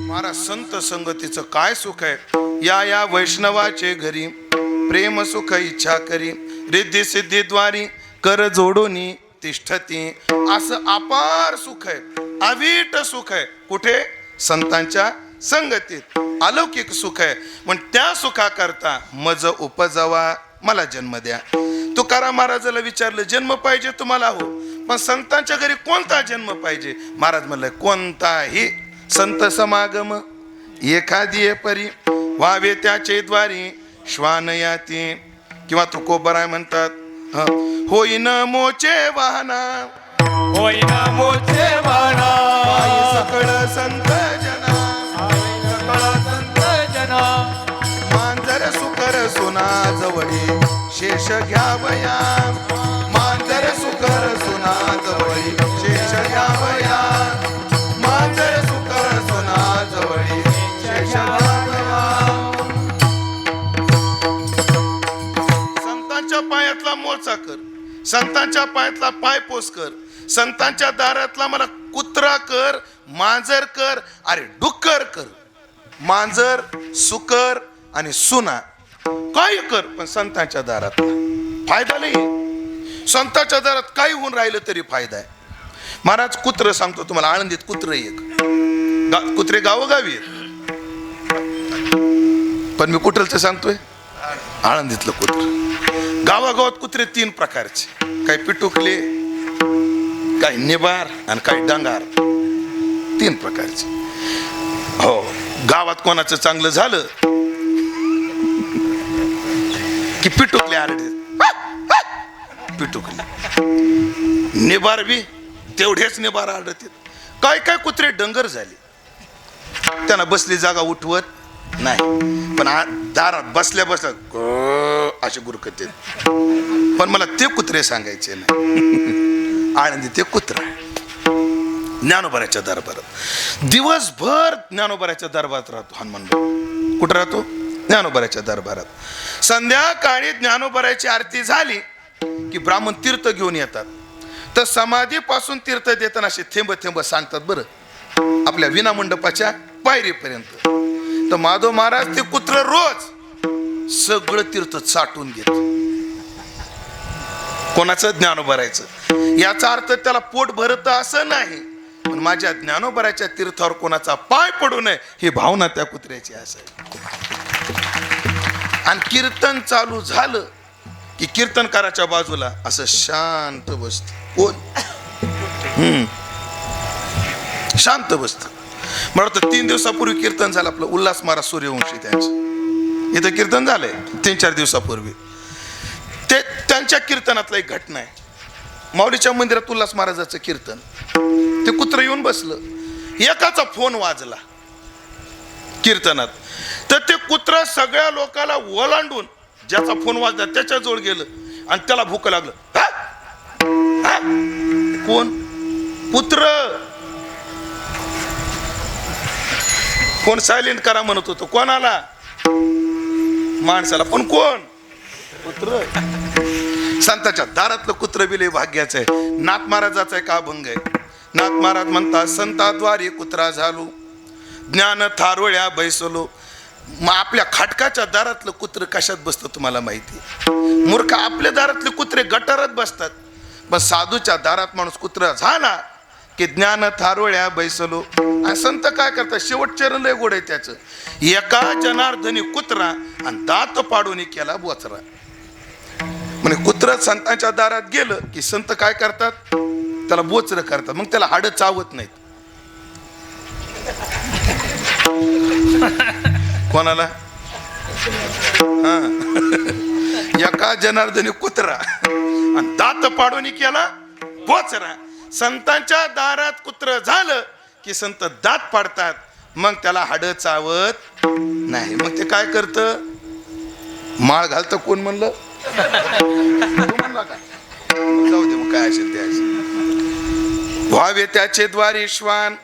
महाराज संत संगतीचं काय सुख आहे. या वैष्णवाचे घरी प्रेम सुख इच्छा करी. रिद्धी सिद्धी द्वारी कर जोडोनी तिष्ठती. असं अपार सुख आहे. अवीट सुख आहे. कुठे? संतांच्या संगतीत. अलौकिक सुख आहे. पण त्या सुखाकरता मज उपजावा मला जन्म द्या. तुकाराम महाराजाला विचारलं जन्म पाहिजे तुम्हाला? हो. पण संतांच्या घरी कोणता जन्म पाहिजे? महाराज म्हणलं कोणताही. संत समागम एखादी परी व्हावे त्याचे द्वारी श्वान याती. किंवा तुकोबराय म्हणतात होईन मोचे वाहना. होईन मोचे वाहना. पायी सकळ संत जना. सकळ संत जना. मांजर सुकर सुना जवळी शेष घ्यावया. मांजर सुकर सुना जवळी शेष घ्यावया. मांजर सुकर सुना जवळी शेष घ्यावया. संतांच्या पायातला मोर्चा कर. संतांच्या पायातला पाय पोस कर. संतांच्या दारातला मला कुत्रा कर. मांजर कर. अरे डुक्कर कर. मांजर सुकर आणि सुना काय कर, पण संतांच्या दारात फायदा नाही. संतांच्या दारात काही होऊन राहिलं तरी फायदा आहे. महाराज कुत्र सांगतो तुम्हाला. आळंदीत कुत्र एक कुत्रे गावोगावी आहेत. पण मी कुठलचं सांगतोय आळंदीतलं कुत्र. गावागावात कुत्रे 3 प्रकारचे. काही पिटुकले, काही निबार आणि काही डांगार. 3 प्रकारचे. हो. गावात कोणाचं चांगलं झालं की पिटुकले आरडे. पिटुकले निबार बी तेवढेच निबार आढळतील. काय काय कुत्रे डंगर झाले, त्यांना बसली जागा उठवत नाही, पण दारात बसल्या बसल्या असे गुरकत येत. पण मला ते कुत्रे सांगायचे नाही. आळंदी ते कुत्रा ज्ञानोबाच्या दरबारात दिवसभर ज्ञानोबाच्या दरबारात राहतो. हनुमान कुठं राहतो? ज्ञानोबाच्या दरबारात. संध्याकाळी ज्ञानोबाची आरती झाली की ब्राह्मण तीर्थ घेऊन येतात. तर समाधीपासून तीर्थ देताना असे थेंब थेंब सांगतात बरं आपल्या विनामंडपाच्या पायरीपर्यंत. तर माधव महाराज ते कुत्र रोज सगळं तीर्थ चाटून घेत. कोणाचं? ज्ञानोबाचं. याचा अर्थ त्याला पोट भरत असं नाही, पण माझ्या ज्ञानोबाच्या तीर्थावर कोणाचा पाय पडू नये ही भावना त्या कुत्र्याची असेल. आणि कीर्तन चालू झालं की कीर्तनकाराच्या बाजूला असं शांत बसत. कोण? शांत बसत. मला वाटतं 3 दिवसापूर्वी कीर्तन झालं आपलं उल्हास महाराज सूर्यवंशी त्यांचं. इथं कीर्तन झालंय 3-4 दिवसापूर्वी. ते त्यांच्या कीर्तनातला एक घटना आहे. माऊलीच्या मंदिरात उल्हास महाराजाचं कीर्तन. ते कुत्र येऊन बसलं. एकाचा फोन वाजला कीर्तनात. तर ते कुत्र सगळ्या लोकांना ओलांडून ज्याचा फोन वाजला त्याच्या जवळ गेलं आणि त्याला भूक लागलं. कोण? कुत्र. कोण सायलेंट करा म्हणत होतो. कोणाला? माणसाला. पण कोण? कुत्र. संतांच्या दारातलं कुत्र बिले भाग्याचं आहे. नाथ महाराजाचा आहे का अभंग आहे. नाथ महाराज म्हणतात संताद्वारे कुत्रा झालो, ज्ञान थारोळ्या बैसलो. मग आपल्या खाटकाच्या दारातलं कुत्र कशात बसतं तुम्हाला माहिती? मूर्ख आपल्या दारातले कुत्रे गटारात बसतात, पण साधूच्या दारात माणूस कुत्रा झाला की ज्ञान थारोळ्या बैसलो. संत काय करतात? शेवट चरण लय गोड आहे त्याचं. एका जनार्दनी कुत्रा आणि दात पाडून केला बोचरा. म्हणजे कुत्र संतांच्या दारात गेलं की संत काय करतात? त्याला बोचर करतात. मग त्याला हाडं चावत नाहीत. कोणाला? एका जनार्दनी कुत्रा आणि दात पाडून केला बोचरा. संतांच्या दारात कुत्र झालं की संत दात पाडतात, मग त्याला हाडं चावत नाही. मग ते काय करतं? माळ घालतं. कोण म्हणलं? म्हणला का? जाऊ दे मग, काय असेल ते असेल. व्हावे त्याचे द्वारी श्वान,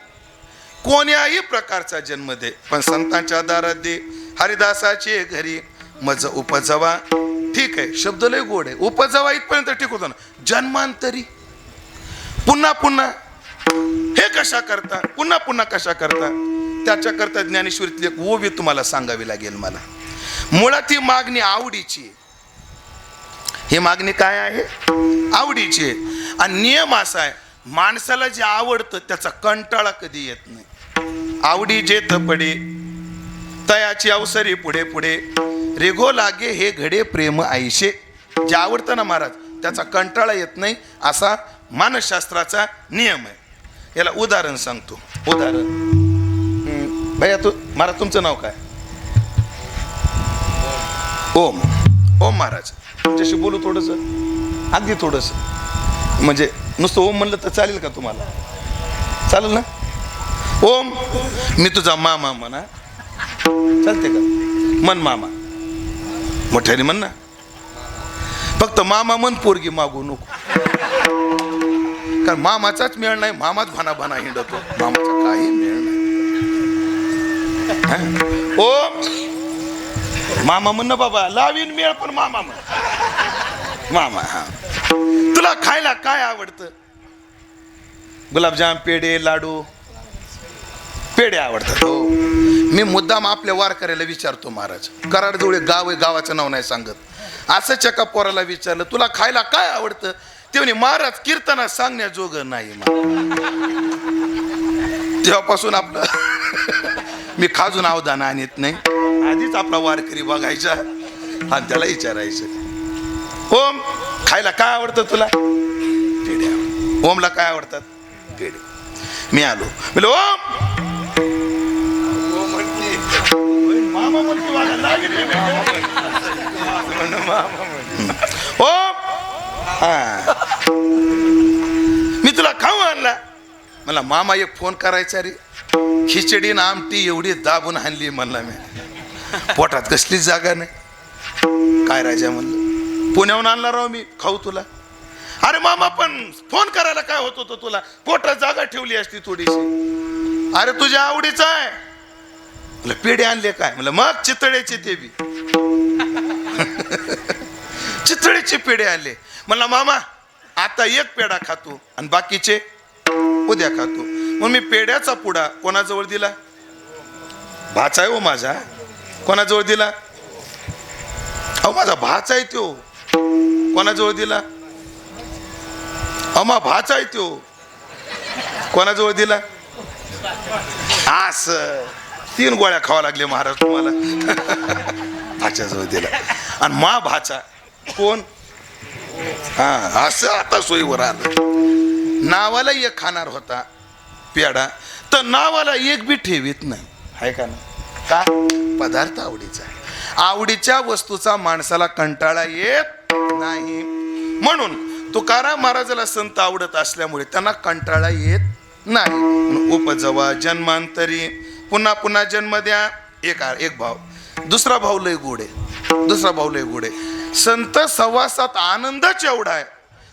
कोण्याही प्रकारचा जन्म दे, पण संतांच्या दारात दे. हरिदासाचे घरी मज उपजवा. ठीक आहे, शब्द लय गोड आहे. उपजवा इथपर्यंत ठीक होतं ना. जन्मांतरी पुन्हा पुन्हा हे कशा करता? पुन्हा पुन्हा कशा करता? त्याच्याकरता ज्ञानेश्वरीतली एक ओवी तुम्हाला सांगावी लागेल मला. मुळात ही मागणी आवडीची. ही मागणी काय आहे? आवडीची. आणि नियम असा आहे, माणसाला जे आवडतं त्याचा कंटाळा कधी येत नाही. आवडी जेथ पडे तयाची अवसरी पुढे पुढे, रेगो लागे हे घडे प्रेम आईशे. जे आवडतं ना महाराज त्याचा कंटाळा येत नाही, असा मानसशास्त्राचा नियम आहे. याला उदाहरण सांगतो. उदाहरण भैया महाराज तुमचं नाव काय? ओम. ओम महाराज तुमच्याशी बोलू थोडस, अगदी थोडस. म्हणजे नुसतं ओम म्हणलं तर चालेल का तुम्हाला? चालेल ना? ओम, मी तुझा मामा म्हणा, चालते का? मन मामा, मोठ्याने म्हण ना. फक्त मामा म्हण, पोरगी मागू नको. कारण मामाचाच मेळ नाही. मामाच भाना भाना हिंडतो. मामाचा काही मेळ नाही. ओम, मामा म्हण ना बाबा. लावीन मेळ पण मामा म्हण. मामा. हा, तुला खायला काय आवडतं? गुलाबजाम, पेढे, लाडू. पेढे आवडतात. हो. मी मुद्दाम आपल्या वारकऱ्याला विचारतो महाराज. कराडजवळ गाव आहे, गावाचं नाव नाही सांगत. असंच एका पोराला विचारलं तुला खायला काय आवडतं? ते म्हणे महाराज कीर्तनात सांगण्याजोगं नाही. तेव्हापासून आपलं मी खाजून अवधान आणत नाही. आधीच आपला वारकरी बघायचा आणि त्याला विचारायचं, ओम खायला काय आवडतं तुला? पेढे. ओमला काय आवडतात? पेढे. मी आलो म्हणलं ओम. मामा ओम. मी तुला तुला खाऊ आणला. मला मामा एक फोन करायचा रे, खिचडी ना आमटी एवढी दाबून आणली म्हणला मी, पोटात कसलीच जागा नाही. काय राजा म्हणलं, पुण्याहून आणला राव मी खाऊ तुला. अरे मामा पण फोन करायला काय होत होतं तुला, पोटात जागा ठेवली असती थोडीशी. अरे तुझ्या आवडीचं आहे. म्हणलं पेढे आणले काय, म्हणलं मग चितळेचे ते बी चितळेचे पेढे आणले. म्हणला मामा आता एक पेढा खातो आणि बाकीचे उद्या खातो. मग मी पेढ्याचा पुडा कोणाजवळ दिला, भाचा आहे हो माझा. कोणाजवळ दिला, अहो माझा भाचा आहे तो. कोणाजवळ दिला, अमा भाचा आहे तो. कोणाजवळ दिला, असं 3 गोळ्या खावा लागले महाराज तुम्हाला. भाच्याजवळ दिला. आणि मा भाचा कोण, हा असं आता सोयीवर आलं. नावाला एक खाणार होता पेढा, तर नावाला एक बी ठेवीत नाही, आहे का ना. का, पदार्थ आवडीचा आहे. आवडीच्या वस्तूचा माणसाला कंटाळा येत नाही. म्हणून तुकाराम महाराजाला संत आवडत असल्यामुळे त्यांना कंटाळा येत नाही. उपजवा जन्मांतरी, पुन्हा पुन्हा जन्म द्या. एक भाव, दुसरा भाव लय गोडे, दुसरा भाव लय गोडे. संत सहवासात आनंदच एवढा आहे,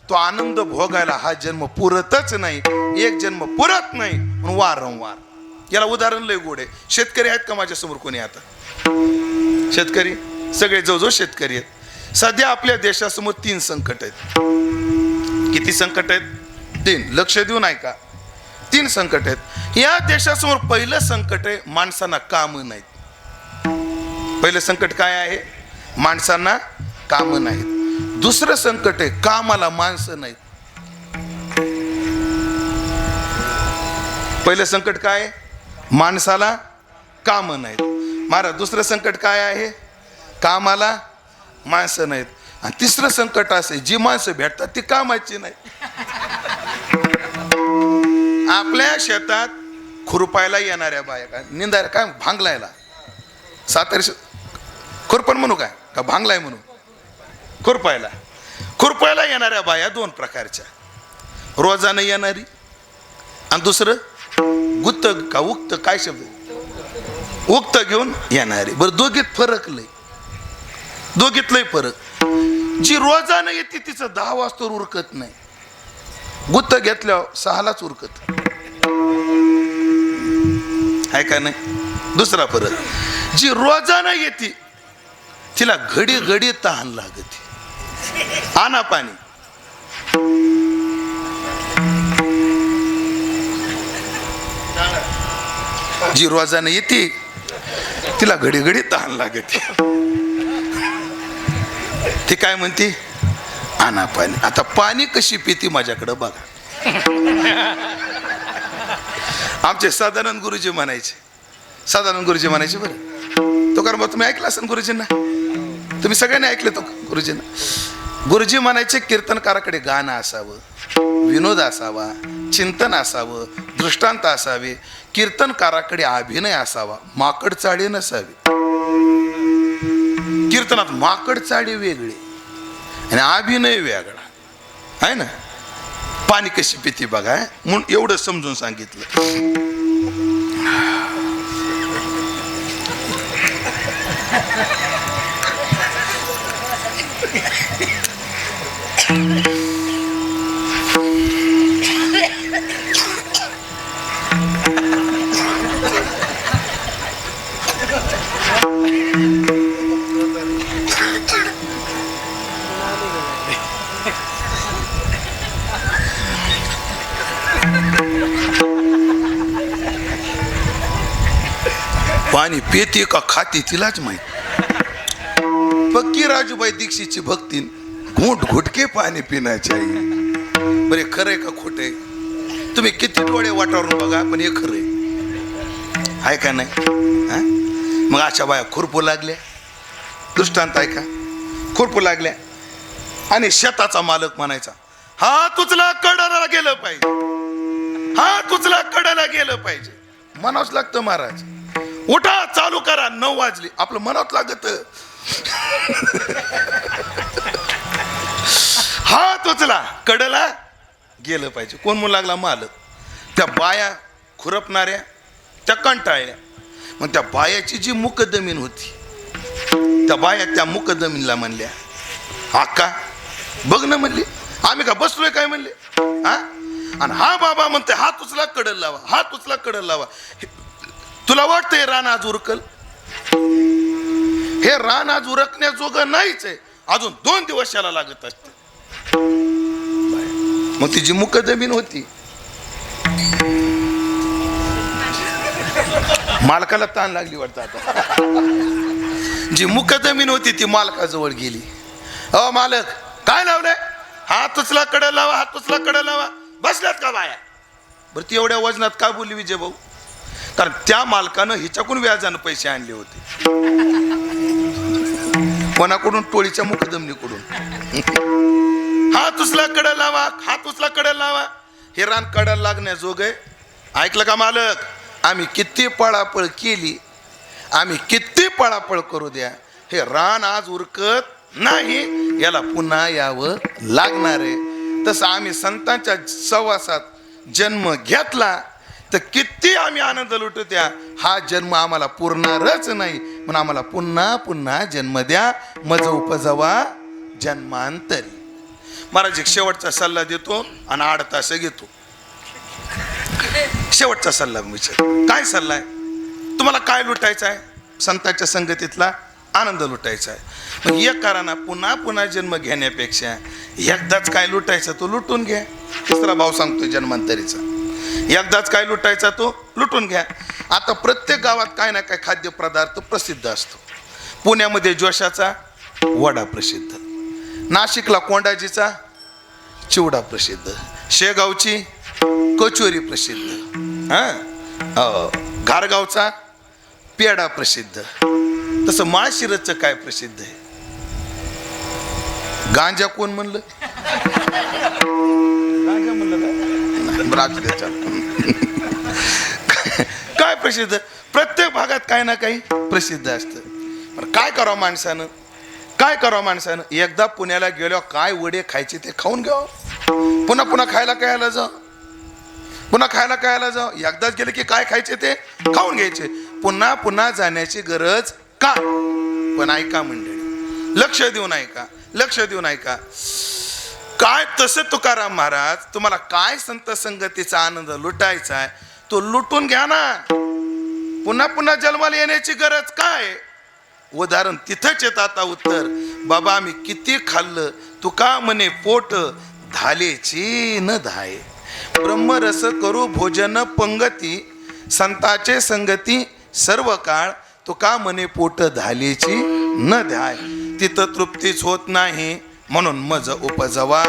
तो आनंद भोगायला हा जन्म पुरतच नाही. एक जन्म पुरत नाही म्हणून वारंवार. याला उदाहरण लय गोडे. शेतकरी आहेत का माझ्या समोर कोणी आता, शेतकरी सगळे जवळजवळ शेतकरी आहेत. सध्या आपल्या देशासमोर 3 संकट आहेत. किती संकट आहेत, 3. लक्ष देऊन ऐका, 3 संकट आहेत या देशासमोर. पहिलं संकट आहे माणसांना काम नाहीत. पहिलं संकट काय आहे, माणसांना काम नाहीत. दुसरं संकट आहे कामाला माणसं नाहीत. पहिलं संकट काय, माणसाला काम नाहीत. महाराज दुसरं संकट काय आहे, कामाला माणसं नाहीत. आणि तिसरं संकट असे, जी माणसं भेटतात ती कामाची नाही. आपल्या शेतात खुरपायला येणाऱ्या बाया, काय निंदायला, काय भांगलायला, सातारी खुरपण म्हणू काय का भांगलाय म्हणू, खुरपायला येणाऱ्या बाया 2 प्रकारच्या. रोजानं येणारी आणि दुसरं गुत्त का उक्त, काय शब्द, उक्त घेऊन येणारी. बरं दोघीत फरक लय, दोघीत लय फरक. जी रोजानं येते तिचं 10 वाजता उरकत नाही, गुत्त घेतल्यावर 6लाच उरकत, आहे का नाही. दुसरा फरक, जी रोजानं येते तिला घडी घडी तहान लागते, आणा पाणी. जी रोजानं येते तिला घडी घडी तहान लागते, ती काय म्हणते, आणा पाणी. आता पाणी कशी पिती माझ्याकडे बघा. आमचे सदानंद गुरुजी म्हणायचे, सदानंद गुरुजी म्हणायचे बरं. तो कारण तुम्ही ऐकलं असेल गुरुजींना, तुम्ही सगळ्यांनी ऐकलं तो गुरुजींना. गुरुजी म्हणायचे कीर्तनकाराकडे गाणं असावं, विनोद असावा, चिंतन असावं, दृष्टांत असावे. कीर्तनकाराकडे अभिनय असावा, माकड चाळी नसावी. कीर्तनात माकड चाळी वेगळी आणि अभिनय वेगळा आहे ना. पाणी कशी पिती बघा, म्हणून एवढं समजून सांगितलं. पाणी पेते का खाते तिलाच माहित. पक्की राजूबाई दीक्षितची भक्ती, घोट घोटके पाणी पिण्याची आई. बरे खरंय का खोटे, तुम्ही किती डोळे वाटावरून बघा, पण हे खरंय, आहे का नाही. मग अशा बाया खुरपू लागल्या, दृष्टांत ऐका, खुरपू लागल्या. आणि शेताचा मालक म्हणायचा, हात उचला कडाला गेलं पाहिजे, हात उचला कडाला गेलं पाहिजे. म्हणावंच लागतं महाराज. उठा चालू करा, 9 वाजले. आपलं मनात लागत, हात उचला कडला गेलं पाहिजे. कोण म्हणू लागला? मालक. त्या बाया खुरपणाऱ्या त्या कंटाळल्या. मग त्या बायाची जी मुकदमीन होती, त्या बाया त्या मुकदमीनला म्हणल्या, आका बघ ना म्हणली, आम्ही का बसलोय काय म्हणले. हा, आणि हा बाबा म्हणते हात उचला कडल लावा, हात उचला कडल लावा. तुला वाटतंय रान आज उरकल? हे रान आज उरकण्याजोगं नाहीच आहे. अजून 2 दिवस याला लागत असते. मग तिची मुकदमीन होती. मालकाला ताण लागली वाटतं आता. जी मुकदमीन होती ती मालकाजवळ गेली. अ मालक काय लावलंय? हात उचला कडे लावा, हात उचला कडे लावा. बसल्यात का बाया? बरं ती एवढ्या वजनात का बोलली विजय भाऊ? कारण त्या मालकानं हिच्याकडून व्याजानं पैसे आणले होते. कोणाकडून? टोळीच्या मुकदमनीकडून. हात उचला कडे लावा, हात उचला कडे लावा. हे रान कडायला लागण्याजोग आहे. ऐकलं का मालक? आम्ही किती पळापळ केली, आम्ही किती पळापळ करू द्या, हे रान आज उरकत नाही. याला पुन्हा यावं लागणार आहे. तसं आम्ही संतांच्या सहवासात जन्म घेतला तर किती आम्ही आनंद लुटू द्या, हा जन्म आम्हाला पुरणारच नाही. म्हणून आम्हाला पुन्हा पुन्हा जन्म द्या. मज उपजवा जन्मांतरी. महाराज एक शेवटचा सल्ला देतो आणि 8 तास घेतो. शेवटचा सल्ला विचार. काय सल्ला आहे? तुम्हाला काय लुटायचं आहे? संतांच्या संगतीतला आनंद लुटायचा आहे. मग एक करा, पुन्हा पुन्हा जन्म घेण्यापेक्षा एकदाच काय लुटायचा तो लुटून घ्या. तिसरा भाव सांगतोय जन्मांतरीचा. एकदाच काय लुटायचा तो लुटून घ्या. आता प्रत्येक गावात काय ना काय खाद्यपदार्थ प्रसिद्ध असतो. पुण्यामध्ये जोशाचा वडा प्रसिद्ध, नाशिकला कोंडाजीचा चिवडा प्रसिद्ध, शेगावची कचोरी प्रसिद्ध, घारगावचा पेढा प्रसिद्ध. तसं माळशिरसचं काय प्रसिद्ध आहे? गांजा कोण म्हणलं? गांजा म्हणलं काय प्रसिद्ध? प्रत्येक भागात काही ना काही प्रसिद्ध असतं. पण काय करावं माणसानं? काय करावं माणसानं? एकदा पुण्याला गेल्यावर काय वडे खायचे ते खाऊन घ्यावं. पुन्हा पुन्हा खायला कायला जाऊ, पुन्हा खायला कायला जाऊ. एकदाच गेले की काय खायचे ते खाऊन घ्यायचे. पुन्हा पुन्हा जाण्याची गरज का? पण ऐका मंडळी, लक्ष देऊन ऐका, लक्ष देऊन ऐका. काय तसं तुकाराम महाराज, तुम्हाला काय संत संगतीचा आनंद लुटायचा आहे तो लुटून घ्या ना. पुन्हा पुन्हा जन्माला येण्याची गरज काय? उदाहरण तिथंच येत. आता उत्तर, बाबा आम्ही किती खाल्लं, तुका म्हणे पोट धालेची न धाय. ब्रह्मरस करू भोजन पंगती, संताचे संगती सर्व काळ, तुका म्हणे पोट धालेची न धाय. तिथं तृप्तीच होत नाही, म्हणून मज उपजवा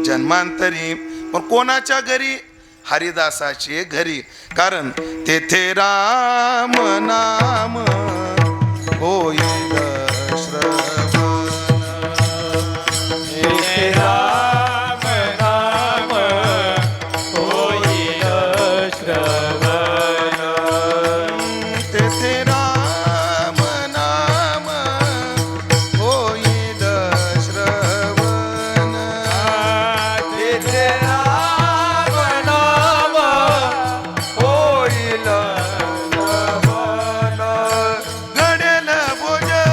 जन्मांतरी. पण कोणाच्या घरी? हरिदासाचे घरी. कारण तेथे राम नाम होईल श्रवण. तेथे राम नाम होईल श्रवण. तेथे राम नाम होईल श्रवण. तेथे राम नाम होईल श्रवण. घडेल भोजन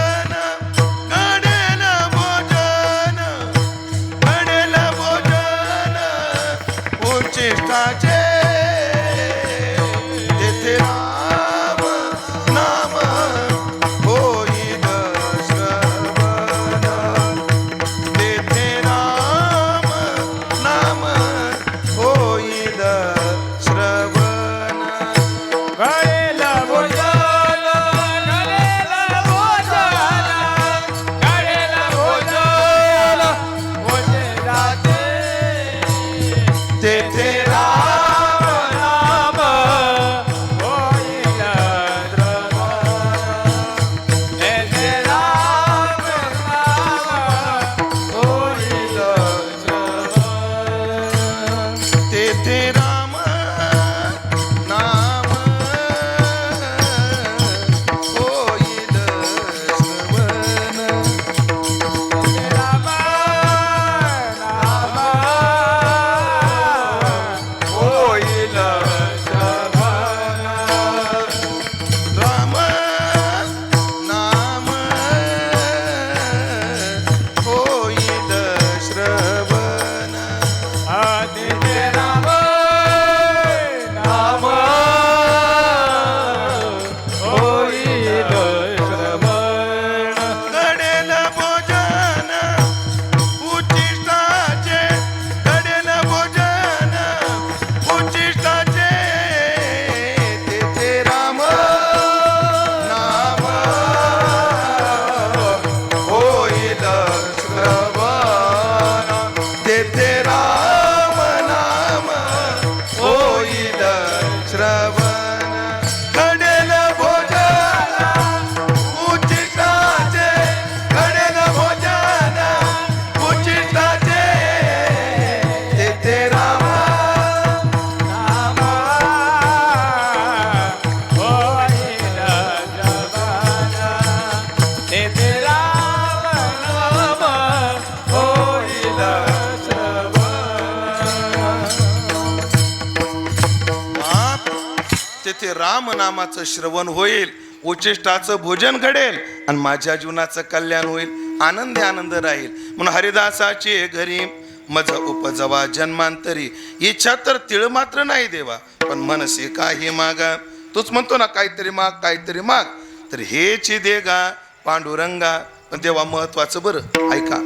राम नामाचं श्रवण होईल, उचिष्टाचं भोजन घडेल आणि माझ्या जीवनाचं कल्याण होईल, आनंदी आनंद राहील. म्हणून हरिदासाची घरी मज उपजवा जन्मांतरी, इच्छा तर तिळ मात्र नाही देवा, पण मनसे काही मागा. तूच म्हणतो ना काहीतरी माग काहीतरी माग, तर हेची देगा पांडुरंगा. पण देवा महत्वाचं बरं ऐका,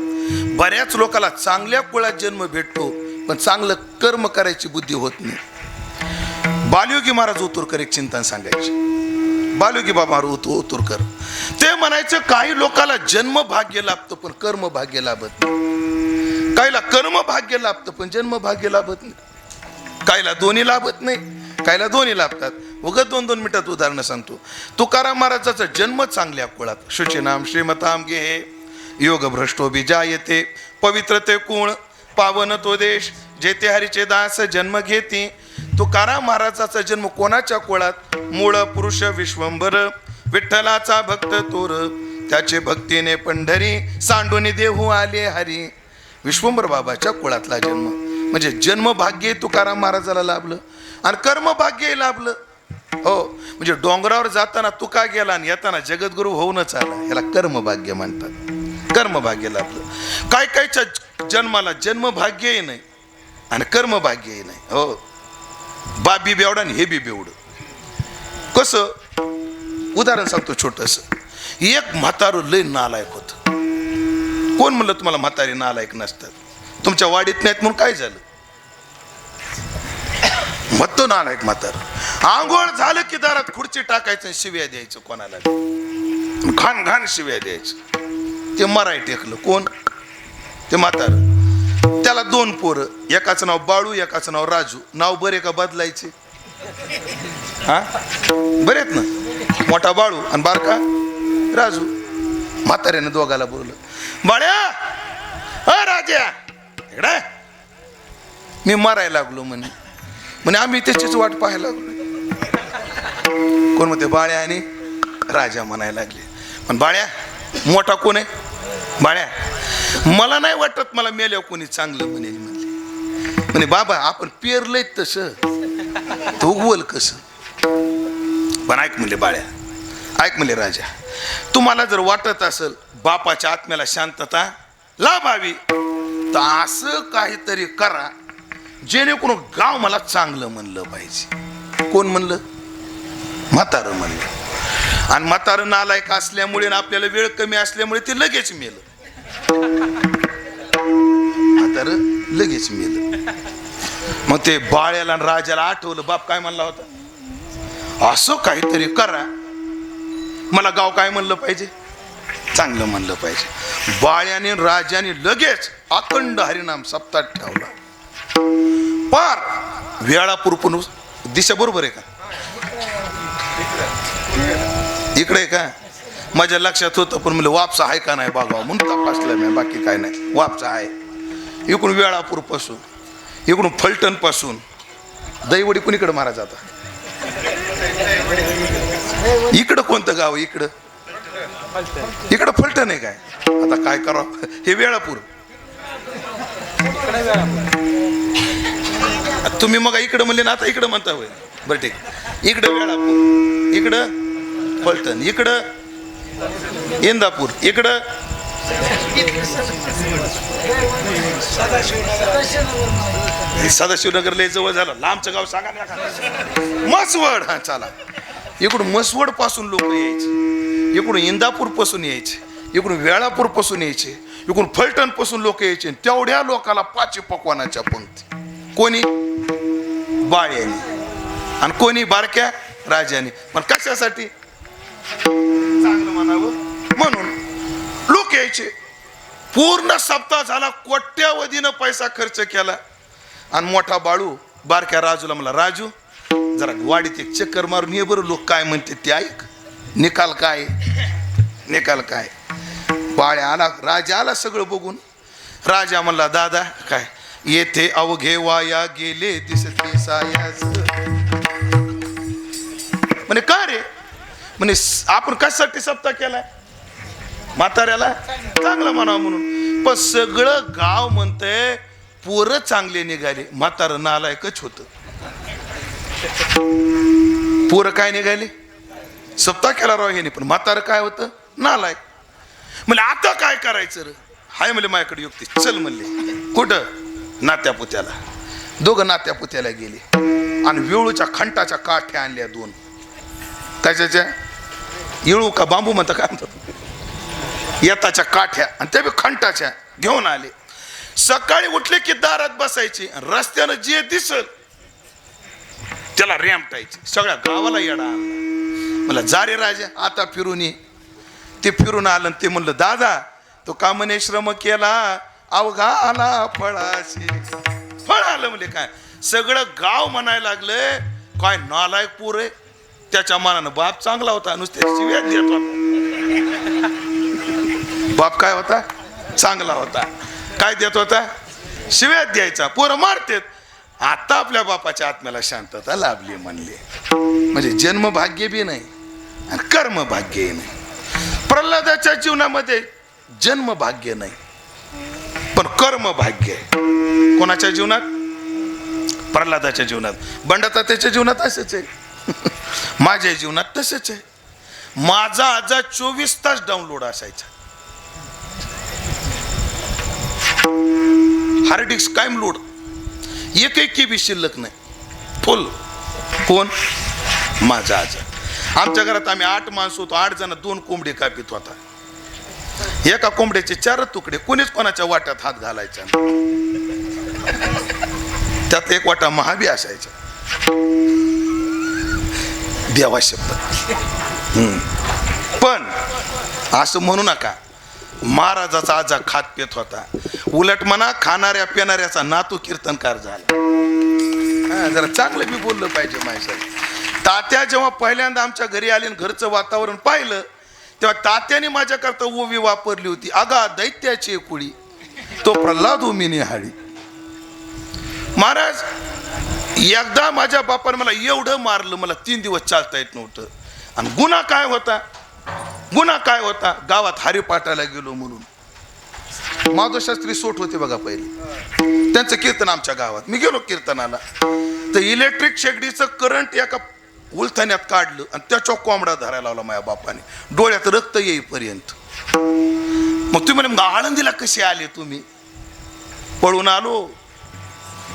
बऱ्याच लोकांना चांगल्या कुळात जन्म भेटतो पण चांगलं कर्म करायची बुद्धी होत नाही. बालयोगी महाराज उतुरकर एक चिंतन सांगायचे, बालयोगी बाबा उतुरकर ते म्हणायचं काही लोकांना जन्म भाग्य लाभतं पण कर्म भाग्य लाभत नाही, काहीला कर्म भाग्य लाभतं पण जन्म भाग्य लाभत नाही, काहीला दोन्ही लाभत नाही, काहीला दोन्ही लाभतात. उगत 2-2 मिनिटात उदाहरण सांगतो. तुकाराम महाराजाचा जन्म चांगल्या कुळात, शुचिनाम श्रीमताम गे योग भ्रष्टो बिजायते, पवित्रते कुळ पावन तो देश, जेते हरीचे दास जन्म घेती. तुकाराम महाराजाचा जन्म कोणाच्या कुळात? मूळ पुरुष विश्वंभर विठ्ठलाचा भक्त तोर, त्याचे भक्तीने पंढरी सांडून देहू आले हरी. विश्वंभर बाबाच्या कुळातला जन्म म्हणजे जन्मभाग्य तुकाराम महाराजाला लाभलं आणि कर्मभाग्यही लाभलं. हो, म्हणजे डोंगरावर जाताना तुका गेला आणि येताना जगद्गुरु होऊनच आला, याला कर्मभाग्य म्हणतात. कर्मभाग्य लाभलं. काय कायच्या जन्माला जन्मभाग्यही नाही आणि कर्मभाग्यही नाही. हो, बाप बी बेवडा आणि हे बी बेवड. कसं? उदाहरण सांगतो छोटस. एक म्हातारू लय नालायक होत. कोण म्हणलं तुम्हाला म्हातारी नालायक नसतात? तुमच्या वाडीत नाहीत म्हणून काय झालं? म्हणतो नालायक म्हातार. आंघोळ झालं की दारात खुर्ची टाकायचं, शिव्या द्यायचं कोणाला, घाण घाण शिव्या द्यायचं. ते मराय टेकलं. कोण? ते म्हातार. त्याला 2 पोरं, एकाचं नाव बाळू एकाचं नाव राजू. नाव बरे का बदलायचे? हा, बरे आहेत ना? मोठा बाळू आणि बारका राजू. म्हाताऱ्याने दोघाला बोललं, बाळ्या राजा इकडे. मी मरायला लागलो म्हणे आम्ही त्याचीच वाट पाहायला लागलो. कोण म्हणते? बाळ्या आणि राजा म्हणायला लागले. पण बाळ्या मोठा कोण आहे? बाळ्या, मला नाही वाटत मला मेल्यावर कोणी चांगलं म्हणेल म्हणे बाबा आपण पेरलंय तसं तो उगवल कसं? पण ऐक म्हणले बाळ्या, ऐक म्हणले राजा, तुम्हाला जर वाटत असेल बापाच्या आत्म्याला शांतता लाभावी तर असं काहीतरी करा जेणेकरून गाव मला चांगलं म्हणलं पाहिजे. कोण म्हणलं? म्हातारं म्हणलं. आणि म्हातारं नालायक असल्यामुळे आपल्याला वेळ कमी असल्यामुळे ते लगेच मेलं. म्हातारं लगेच मेलं. मग ते बाळ्याला आणि राजाला आठवलं, बाप काय म्हणला होता? असं काहीतरी करा मला गाव काय म्हणलं पाहिजे? चांगलं म्हणलं पाहिजे. बाळ्याने राजाने लगेच अखंड हरिनाम सप्ताह ठेवला. पार वेळापूर पण दिशा बरोबर आहे का? इकडे आहे का? माझ्या लक्षात होतं पण मला वापसा आहे का नाही बघावं म्हणून तपासलं नाही, बाकी काय नाही. वापसा आहे. इकडून वेळापूर पासून, इकडून फलटण पासून दहीवडी कुणीकडे मारा जाता? इकडं कोणतं गाव? इकडं इकडं फलटण आहे काय? आता काय करावं? हे वेळापूर. तुम्ही मग इकडं म्हणले ना, आता इकडं म्हणता होय. बरं ठीक. इकडं वेळापूर, इकडं फलटण, इकडं इंदापूर, इकडं सदाशिवनगरला जवळ झालं. लांबचं गाव सांगा ना. मसवड. हा चला. इकडून मसवड पासून लोक यायचे, इकडून इंदापूर पासून यायचे, इकडून वेळापूर पासून यायचे, इकडून फलटण पासून लोक यायचे. तेवढ्या लोकाला 5 पकवानाच्या पंक्ती. कोणी? बाळ्याने. आणि कोणी? बारक्या राजाने. पण कशासाठी? चांगलं म्हणावं म्हणून लोक यायचे. पूर्ण सप्ताह झाला, कोट्यावधीनं पैसा खर्च केला. आणि मोठा बाळू बारक्या राजूला म्हणला, राजू जरा वाडीत एक चक्कर मारून ये बरं, लोक काय म्हणते ते ऐक. निकाल काय? निकाल काय? बाळ्या आला, राजा आला सगळं बघून. राजा म्हणला, दादा काय येथे अवघे वाया गेले दिसते सायाच. म्हणे का रे? म्हणे आपण कशासाठी सप्ताह केलाय? म्हाताऱ्याला चांगलं म्हणावं म्हणून. पण सगळं गाव म्हणतंय पोरं चांगले निघाले, म्हातारं नालायकच होतं. पोरं काय निघाली सप्ताह केला राव ह्याने, पण म्हातारं काय होतं नालायक. म्हणले आता काय करायचं रे, हाय म्हणले माझ्याकडे युक्ती, चल म्हणले. कुठं? नात्यापुत्याला. दोघं नात्यापुत्याला गेले आणि वेळूच्या खंटाच्या काठ्या आणल्या 2. त्याच्या येळू का बांबू म्हणता काय म्हणतात, येताच्या काठ्या, आणि त्या बी खंटाच्या घेऊन आले. सकाळी उठले की दारात बसायची, रस्त्यानं जे दिसल त्याला रॅमटायची. सगळ्या गावाला येडा आणला. मला जा रे राजा आता फिरून ये. ते फिरून आलं, ते म्हणलं दादा तो का म्हणे श्रम केला अवघा आला फळाशी. फळ आलं म्हणजे काय, सगळं गाव म्हणायला लागलंय काय नालायक पोर आहे. त्याच्या मनानं बाप चांगला होता, नुसते शिव्या देत होता. बाप काय होता चांगला होता, काय देत होता शिव्या द्यायचा, पोरं मारतेत. आता आपल्या बापाच्या आत्म्याला शांतता लाभली म्हणले. म्हणजे जन्म भाग्य बी नाही आणि कर्म भाग्य नाही. प्रल्हादाच्या जीवनामध्ये जन्म भाग्य नाही पण कर्म भाग्य आहे. कोणाच्या जीवनात? प्रल्हादाच्या जीवनात. बंडातात्याच्या जीवनात असंच आहे. माझ्या जीवनात तसंच आहे. माझा आजा 24 तास डाउनलोड असायचा. हार्ड डिस्क कायम लोड, एक केबी शिल्लक नाही, फुल. कोण? माझा आजा. आमच्या घरात आम्ही 8 माणसं होतो, 8 जण 2 कोंबडी कापित होता. एका कोंबड्याचे 4 तुकडे, कोणीच कोणाच्या वाट्यात हात घालायचा. त्यात एक वाटा महाबी असायचा. देवा शब्द. पण असं म्हणू नका महाराजाचा आजा खात पेत होता. उलट म्हणा खाणाऱ्या पिणाऱ्याचा नातू कीर्तनकार झाला. जरा चांगलं बी बोललं पाहिजे माझ्यासाठी. तात्या जेव्हा पहिल्यांदा आमच्या घरी आले आणि घरचं वातावरण पाहिलं तेव्हा तात्याने माझ्याकरता ओवी वापरली होती. अगा दैत्याची कुळी तो प्रल्हाद उमिनी हाळी. महाराज एकदा माझ्या बापाने मला एवढं मारलं, मला 3 दिवस चालता येत नव्हतं. आणि गुन्हा काय होता? गुन्हा काय होता? गावात हरिपाठाला गेलो म्हणून. माधवशास्त्री सोट होते बघा पहिले, त्यांचं कीर्तन आमच्या गावात. मी गेलो कीर्तनाला, तर इलेक्ट्रिक शेगडीचं करंट एका उलथाण्यात काढलं आणि त्याच्या कोंबडा धरायला लावला माझ्या बापाने, डोळ्यात रक्त येईपर्यंत. मग तुम्ही म्हणे आळंदीला कसे आले तुम्ही? पळून आलो.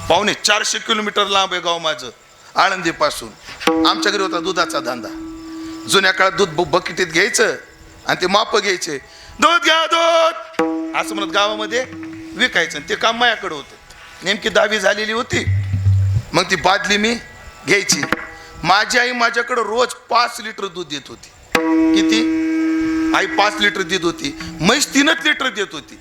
450 किलोमीटर लांब आहे गाव माझं आळंदीपासून. आमच्या घरी होता दुधाचा धंदा. जुन्या काळात दूध बकेटीत घ्यायचं आणि ते माप घ्यायचे, दूध घ्या दूध असं म्हणत गावामध्ये विकायचं. ते काम माझ्याकडे होतं. नेमकी 10वी झालेली होती. मग ती बादली मी घ्यायची. माझी आई माझ्याकडे रोज 5 लिटर दूध देत होती. किती? आई 5 लिटर देत होती. म्हैस 3 लिटर देत होती.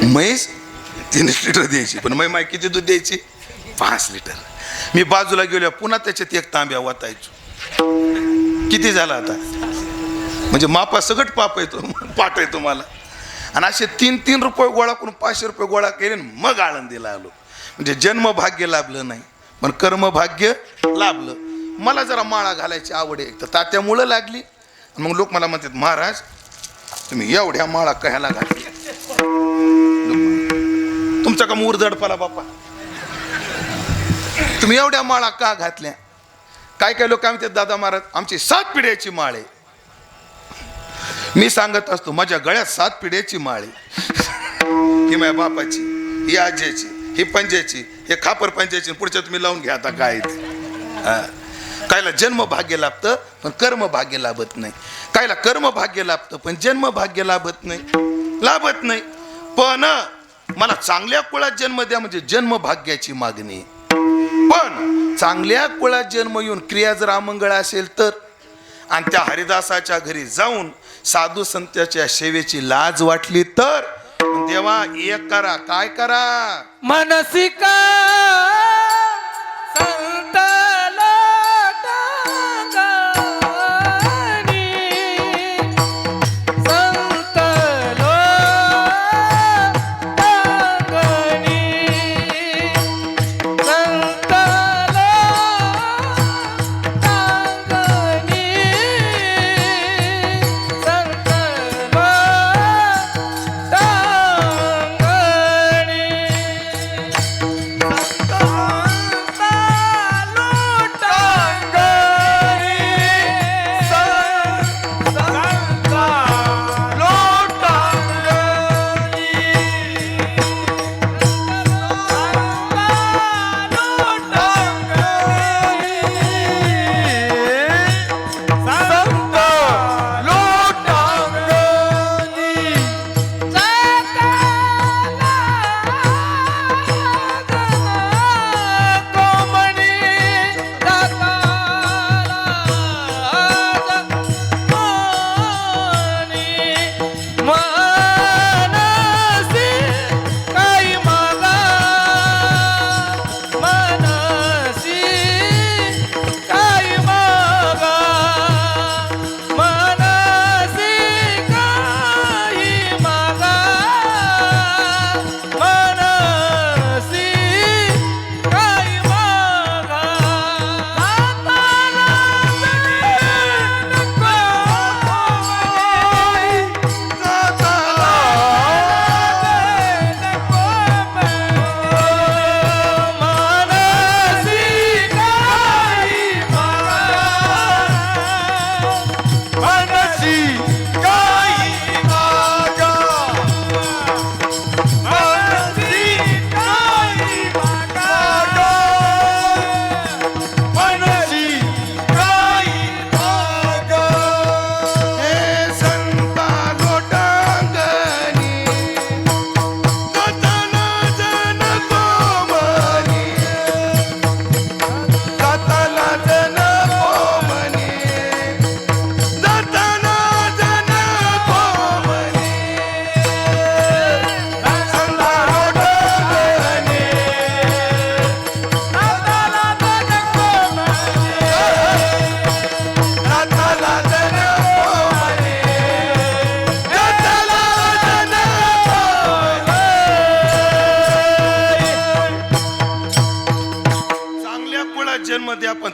म्हैस 3 लिटर द्यायची, पण माई किती दूध द्यायची? 5 लिटर. मी बाजूला गेलो, पुन्हा त्याच्यात 1 तांब्या वाटायचो. किती झाला आता? म्हणजे मापा सगट पाप येतो, पाठ आहे तुम्हाला. आणि असे 3-3 रुपये गोळा करून 500 रुपये गोळा केले, मग आळंदीला आलो. म्हणजे जन्म भाग्य लाभलं नाही पण कर्म भाग्य लाभलं. मला जरा माळा घालायची आवड आहे, तर तात्यामुळं लागली. मग लोक मला म्हणतात महाराज तुम्ही एवढ्या माळा कह्याला घातली? तुमचा का मूर दडपाला बापा, तुम्ही एवढ्या माळा का घातल्या? काय काय लोक काय म्हणतात दादा महाराज आमची 7 पिढ्याची माळ आहे. मी सांगत असतो माझ्या गळ्यात 7 पिढ्याची माळ आहे. ही माझ्या बापाची, ही आजीची, ही पंजाची, हे खापर पंजाची. पुढच्या तुम्ही लावून घ्या आता काय. कायला जन्म भाग्य लाभतं पण कर्म भाग्य लाभत नाही. कायला कर्म भाग्य लाभतं पण जन्म भाग्य लाभत नाही. पण मला चांगल्या कुळात जन्म द्या म्हणजे जन्म भाग्याची मागणी. पण चांगल्या कुळात जन्म येऊन क्रिया जर अमंगळ असेल तर, आणि त्या हरिदासाच्या घरी जाऊन साधू संतांच्या सेवेची लाज वाटली तर, देवा एक करा. काय करा? मनसिका संत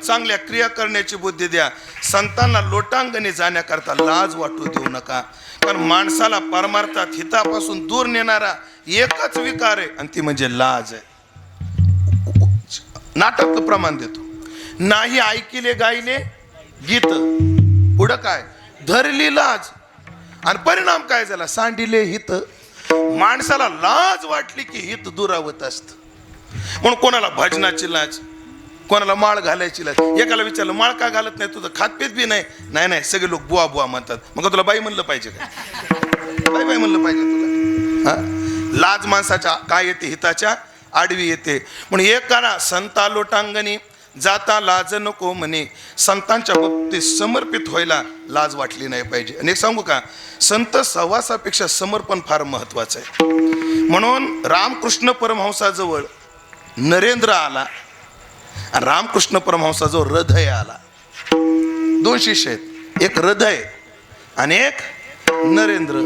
चांगल्या क्रिया करण्याची बुद्धी द्या. संतांना लोटांगणी जाण्याकरता लाज वाटू देऊ नका. कारण माणसाला परमार्थात हितापासून दूर नेणारा एकच विकार आहे आणि ती म्हणजे लाज आहे. नाटक प्रमाण देतो. नाही ऐकिले गायले गीत, पुढं काय धरली लाज आणि परिणाम काय झाला सांडिले हित. माणसाला लाज वाटली की हित दुरावत असत. म्हणून कोणाला भजनाची लाज, कोणाला माळ घालायची लाज. एकाला विचारलं माळ का घालत नाही, तुझं खातपीत बी नाही. नाही नाही सगळे लोक बुवा बुवा म्हणतात. मग तुला बाई म्हणलं पाहिजे का? बाई म्हणलं पाहिजे तुला? हा, लाज माणसाच्या काय येते हिताच्या आडवी येते. म्हणून एकाला संता लोटांगणी जाता लाज नको म्हणे. संतांच्या बाबतीत समर्पित व्हायला लाज वाटली नाही पाहिजे. आणि एक सांगू का, संत सहवासापेक्षा समर्पण फार महत्वाचं आहे. म्हणून रामकृष्ण परमहंसाजवळ नरेंद्र आला आणि रामकृष्ण परमहंसाजवळ हृदय आला. दोन शिष्य आहेत, एक हृदय आणि एक नरेंद्र.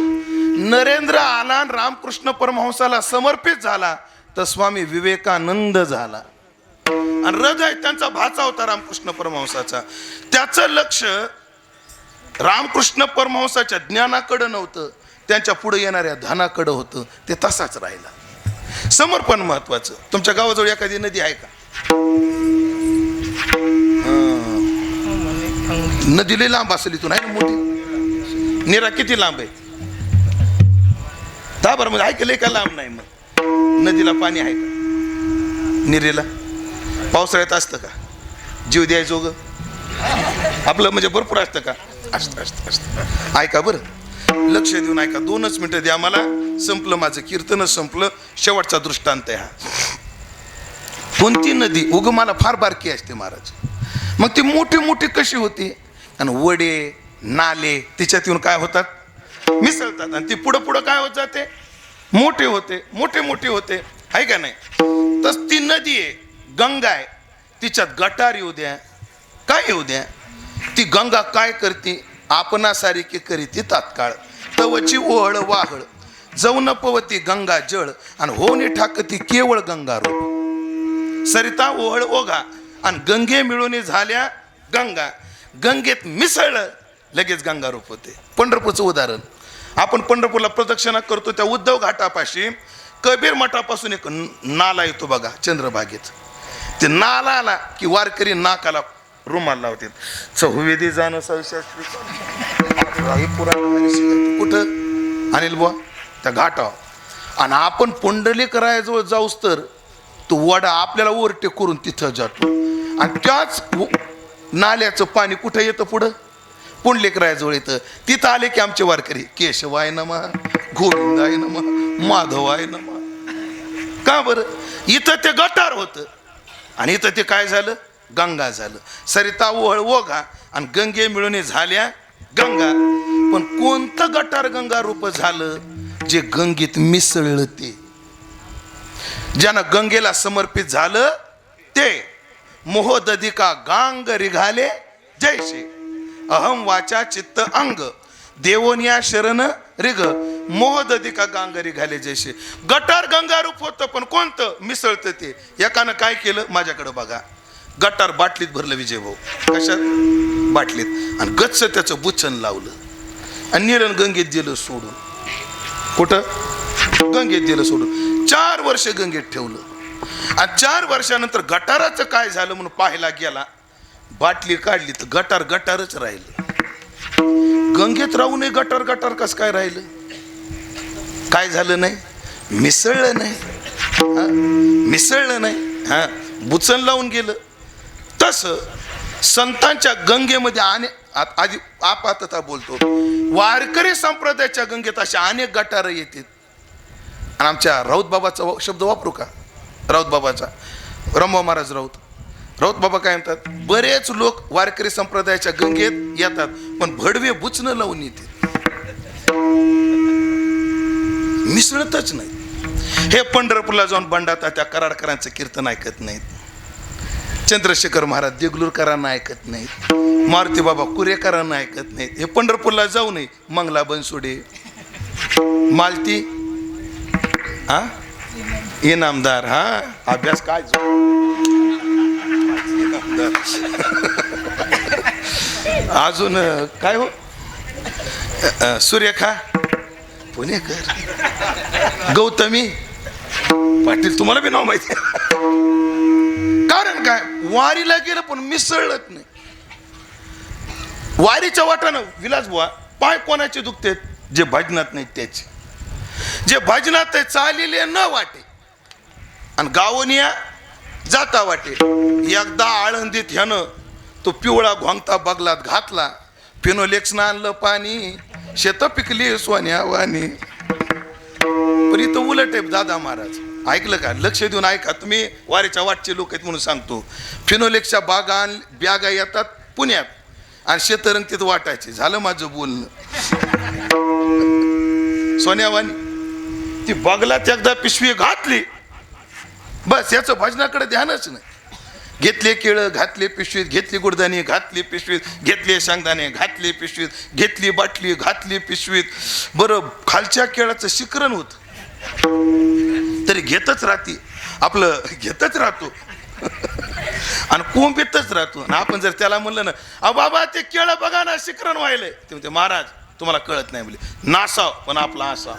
नरेंद्र आला आणि रामकृष्ण परमहंसाला समर्पित झाला तर स्वामी विवेकानंद झाला. आणि हृदय त्यांचा भाचा होता रामकृष्ण परमहंसाचा. त्याचं लक्ष रामकृष्ण परमहंसाच्या ज्ञानाकडे नव्हतं, त्यांच्या पुढे येणाऱ्या धनाकडे होतं. ते तसाच राहिला. समर्पण महत्वाचं. तुमच्या गावाजवळ एखादी नदी आहे का? नदी लई लांब असेल इथून, आहे ना मोठी? निरा किती लांब आहे? 10-12 मध्ये ऐकलंय का? लांब नाही. मग नदीला पाणी आहे का? निरेला पावसाळ्यात असतं का? जीव द्यायजोग आपलं म्हणजे भरपूर असतं का? असतं. ऐका बरं, लक्ष देऊन ऐका. 2च मिनिटं द्या मला. संपलं माझं कीर्तनच संपलं. शेवटचा दृष्टांत आहे हा. कोणती नदी उगमाला फार बारकी असते महाराज. मग ती मोठी मोठी कशी होती? आणि वडे नाले तिच्यात येऊन काय होतात? मिसळतात. आणि ती पुढं पुढं काय होत जाते? मोठे होते, मोठे मोठे होते. आहे का नाही? तस ती नदी आहे, गंगा आहे. तिच्यात गटार येऊ द्या, काय येऊ द्या, ती गंगा काय करते? आपणासारखी करीती तात्काळ. तवची ओहळ वाहळ जाऊन पवती गंगा जळ आणि होणे ठाकती केवळ गंगा रूप. सरिता ओहळ ओघा आणि गंगे मिळून झाल्या गंगा. गंगेत मिसळलं लगेच गंगा रूप होते. पंढरपूरचं उदाहरण. आपण पंढरपूरला प्रदक्षिणा करतो त्या उद्धव घाटापाशी कबीर मठापासून एक नाला येतो बघा चंद्रभागेत. ते नाला आला की वारकरी नाकाला रुमाल लावतात. चहुवेदी जाणं कुठं? अनिल बुवा त्या घाटावर. आणि आपण पुंडलिकरायाजवळ जाऊस तर तो वडा आपल्याला ओरटे करून तिथं जातो. आणि त्याच नाल्याचं पाणी कुठं येतं? पुढं पुंडलिकरायाजवळ येतं. तिथं आले की आमचे वारकरी केशवाय नमः, गोविंदाय नमः, माधवाय नमः. का बरं? इथं ते गटार होतं आणि इथं ते काय झालं? गंगा झालं. सरिता ओहळ ओघा आणि गंगे मिळून झाल्या गंगा. पण कोणतं गटार गंगा रूप झालं? जे गंगेत मिसळलं ते. ज्यानं गंगेला समर्पित झालं ते. मोहदधिका गांग रिघाले जैसे अहम वाचा चित्त अंग देवोनिया शरण रिग मोहदधिका गांग रिघाले जैसे. गटार गंगा रूप होतं पण कोणतं? मिसळतं ते. एकानं काय केलं? माझ्याकडे बघा. गटार बाटलीत भरलं विजय भाऊ. कशात? बाटलीत. आणि गच्च त्याचं बुचन लावलं आणि निरण गंगेत दिलं सोडून. कुठं? गंगेत दिलं सोडून. 4 वर्ष गंगेत ठेवलं. आणि 4 वर्षानंतर गटाराचं काय झालं म्हणून पाहायला गेला. बाटली काढली तर गटार गटारच राहिलं. गंगेत राहूनही गटार गटार कसं काय राहिलं? काय झालं नाही? मिसळलं नाही. मिसळलं नाही. हा, बुचन लावून गेलं. तसं संतांच्या गंगेमध्ये आधी आपातता बोलतो. वारकरी संप्रदायाच्या गंगेत अशा अनेक गटार येतात. आणि आमच्या राऊत बाबाचा शब्द वापरू का? राऊत बाबाचा, रमवा महाराज राऊत बाबा काय म्हणतात? बरेच लोक वारकरी संप्रदायाच्या गंगेत येतात पण भडवे बुचणं लावून येतात, मिसळतच नाही. हे पंढरपूरला जाऊन बंडाता त्या कराडकरांचं कीर्तन ऐकत नाहीत. चंद्रशेखर महाराज देगलूरकरांना ऐकत नाहीत. मारुती बाबा कुरेकरांना ऐकत नाहीत. हे पंढरपूरला जाऊ नये. मंगला बनसोडे, मालती, हा इनामदार, हा अभ्यास काय अजून काय हो सुरेखा पुणेकर गौतमी पाटील तुम्हाला बी नाव माहिती कारण काय वारीला गेलं पण मिसळत नाही वारीच्या वाटानं विलास बुवा पाय कोणाचे दुखते जे भजनात नाहीत त्याचे जे भजनात चाललेले न वाटे आणि गावनिया जाता वाटे एकदा आळंदीत ह्यानं तो पिवळा घोंगता बगलात घातला फिनोलेक्सनं आणलं पाणी शेत पिकली सोन्या वाणी पण इथं उलट आहे दादा महाराज ऐकलं का लक्ष देऊन ऐका तुम्ही वारीच्या वाटचे लोक आहेत म्हणून सांगतो फिनोलेक्सच्या बॅगा येतात पुण्यात आणि शेतरंग तिथं वाटायचे झालं माझं बोलणं सोन्यावानी ती बगलात एकदा पिशवी घातली बस याचं भजनाकडे ध्यानच नाही घेतले केळं घातले पिशवीत घेतली गुडदाणी घातली पिशवीत घेतले शेंगदाणे घातली पिशवीत घेतली बाटली घातली पिशवीत बरं खालच्या केळाचं शिकरण होत तरी घेतच राहते आपलं घेतच राहतो आणि कोंबीतच राहतो आणि आपण जर त्याला म्हणलं ना अ बाबा ते केळं बघा ना शिकरण व्हायलंय ते म्हणते महाराज तुम्हाला कळत नाही म्हणजे नासाव पण आपला असा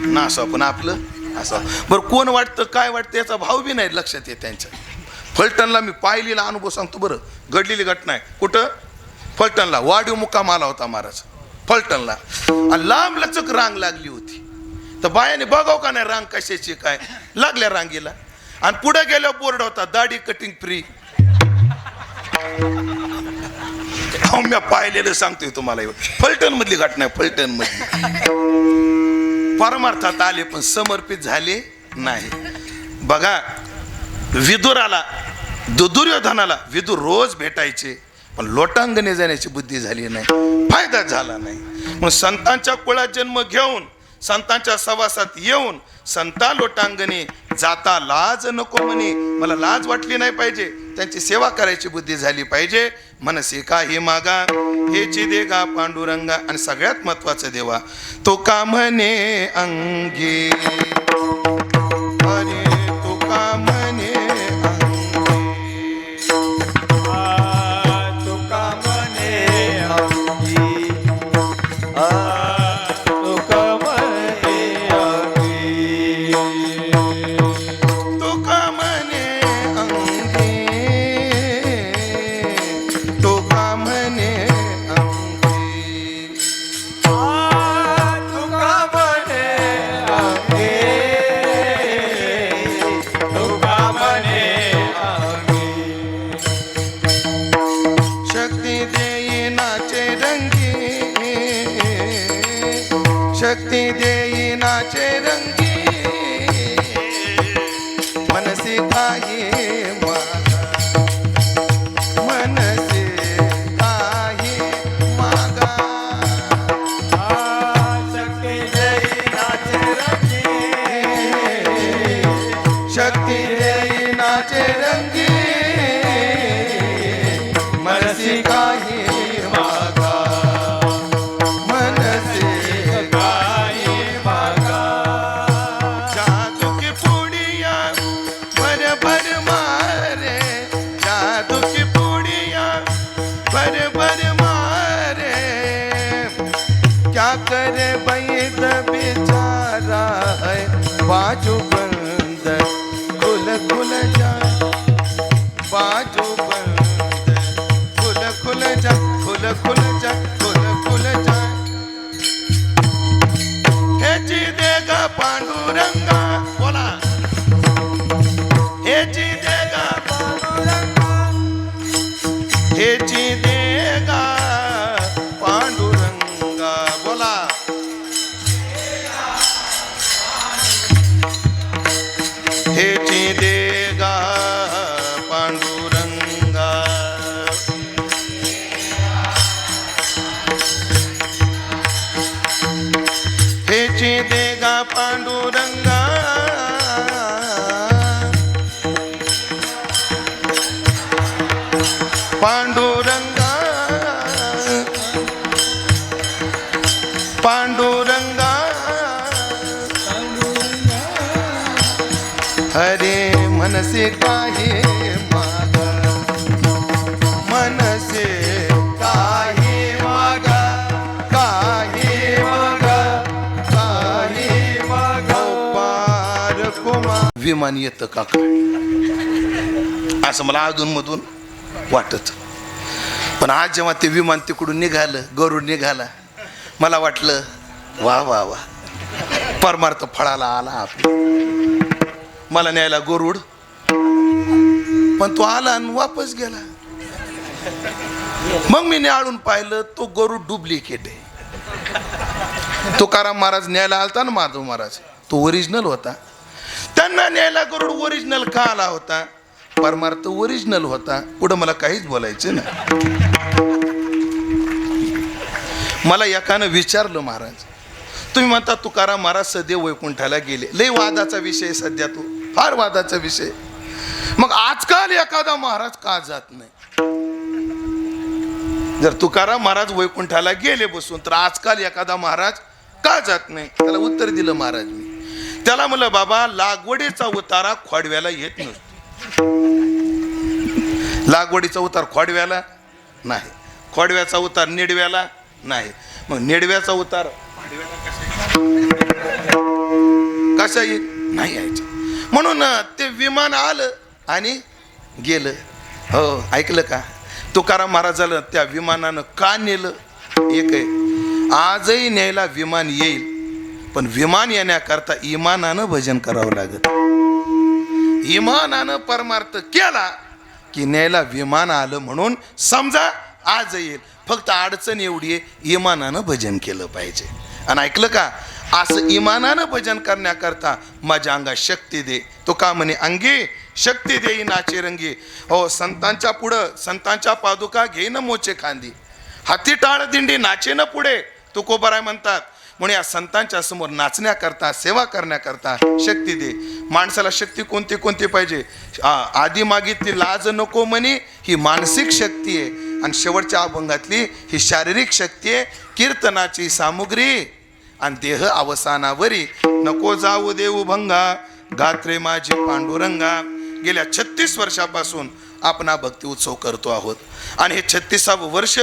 नासाव पण आपलं असं बरं कोण वाटतं काय वाटतं याचा भाव बी नाही लक्षात येत त्यांच्या फलटणला मी पाहिलेला अनुभव सांगतो बरं घडलेली घटना आहे कुठं फलटणला वाढीव मुक्काम आला होता महाराज फलटणला आणि लांब लचक रांग लागली होती तर बायाने बघाव का नाही रांग कशाची काय लागल्या रांगेला आणि पुढे गेल्या बोर्ड होता दाढी कटिंग फ्री मी पाहिलेलं सांगतोय तुम्हाला फलटण मधली घटना आहे फलटण मधली परमार्थात आले पण समर्पित झाले नाही बघा विदुराला दुर्योधनाला विदुर रोज भेटायचे पण लोटांगणे जाण्याची बुद्धी झाली नाही फायदा झाला नाही मग संतांच्या कुळात जन्म घेऊन संतांच्या सहवासात येऊन संता लोटांगणे जाता लाज नको म्हणे मला लाज वाटली नाही पाहिजे त्यांची सेवा करायची बुद्धी झाली पाहिजे मनसे काही मागा हेची देगा पांडुरंगा आणि सगळ्यात महत्वाचं देवा तो का म्हणे अंगी अरे तो का म्हणे शक्ती देई नाचे रंगी मनसे काही मागा मनसे काही मागा शक्ती देई नाचे रंगी शक्ती देई नाचे रंगी मनसे काही मागा करे बैद बेचारा है बाजू बंद खुल खुल जा बाजू बंद खुल खुल जा खुल खुल जा खुल खुल जा हेची देगा पांडुरंगा बोला हेची देगा पांडुरंगा हेची देगा पांडुरंगा बोला हेची देगा पांडुरंगा हेची देगा पांडुरंगा पांडुरंगा पांडुरंगा हरे मनसे काही विमान येतं का काय, असं मला अधूनमधून वाटत. पण आज जेव्हा ते विमान तिकडून निघालं, गरुड निघाला, मला वाटलं वा वा वा, परमार्थ फळाला आला आपला. मला न्यायला गरुड, पण तो आला आणि वापस गेला. मग मी न्याळून पाहिलं, तो गरुड डुप्लिकेट आहे. तुकाराम महाराज न्यायला आलता ना, माधव महाराज, तो ओरिजिनल होता. त्यांना न्यायला गरुड ओरिजिनल का आला होता? परमार्थ ओरिजिनल होता. पुढं मला काहीच बोलायचं ना. मला एकानं विचारलं, महाराज तुम्ही म्हणता तुकाराम महाराज सदैव वैकुंठाला गेले, लय वादाचा विषय सध्या, तो फार वादाचा विषय. मग आजकाल एखादा महाराज का जात नाही? जर तुकाराम महाराज वैकुंठाला गेले बसून, तर आजकाल एखादा महाराज का जात नाही? त्याला उत्तर दिलं महाराज मी. त्याला म्हणलं, बाबा लागवडीचा उतारा खोडव्याला येत नसतो. लागवडीचा उतार खोडव्याला नाही, खोडव्याचा उतार निडव्याला नाही. मग निडव्याचा उतार कसा येईल? नाही यायचं. म्हणून ते विमान आलं आणि गेलं. हो, ऐकलं का? तुकाराम महाराजाला त्या विमानानं का नेलं? एक आहे, आजही न्यायला विमान येईल, पण विमान येण्याकरता इमानानं भजन करावं लागत. इमानानं परमार्थ केला की न्यायला विमान आलं म्हणून समजा आज येईल. फक्त अडचण एवढी आहे, इमानानं भजन केलं पाहिजे. आणि ऐकलं का? असं इमानानं भजन करण्याकरता माझ्या अंगात शक्ती दे. तो का म्हणे, अंगी शक्ती देई नाचे रंगी. हो, संतांच्या पुढं संतांच्या पादुका घेईन मोचे खांदी, हाती टाळ दिंडी नाचे न पुढे, तुकोबाराय म्हणतात. म्हणून या संतांच्या समोर नाचण्याकरता, सेवा करण्याकरता शक्ती दे. माणसाला शक्ती कोणती कोणती पाहिजे? आधी मागितली लाज नको म्हणी, ही मानसिक शक्ती आहे. आणि शेवटच्या अभंगातली ही शारीरिक शक्ती आहे, कीर्तनाची सामुग्री. आणि देह अवसानावरी नको जाऊ देऊ भंगा, गात्रे माझी पांडुरंगा. गेल्या 36 वर्षापासून आपण हा भक्ती उत्सव करतो आहोत. आणि हे 36वे वर्ष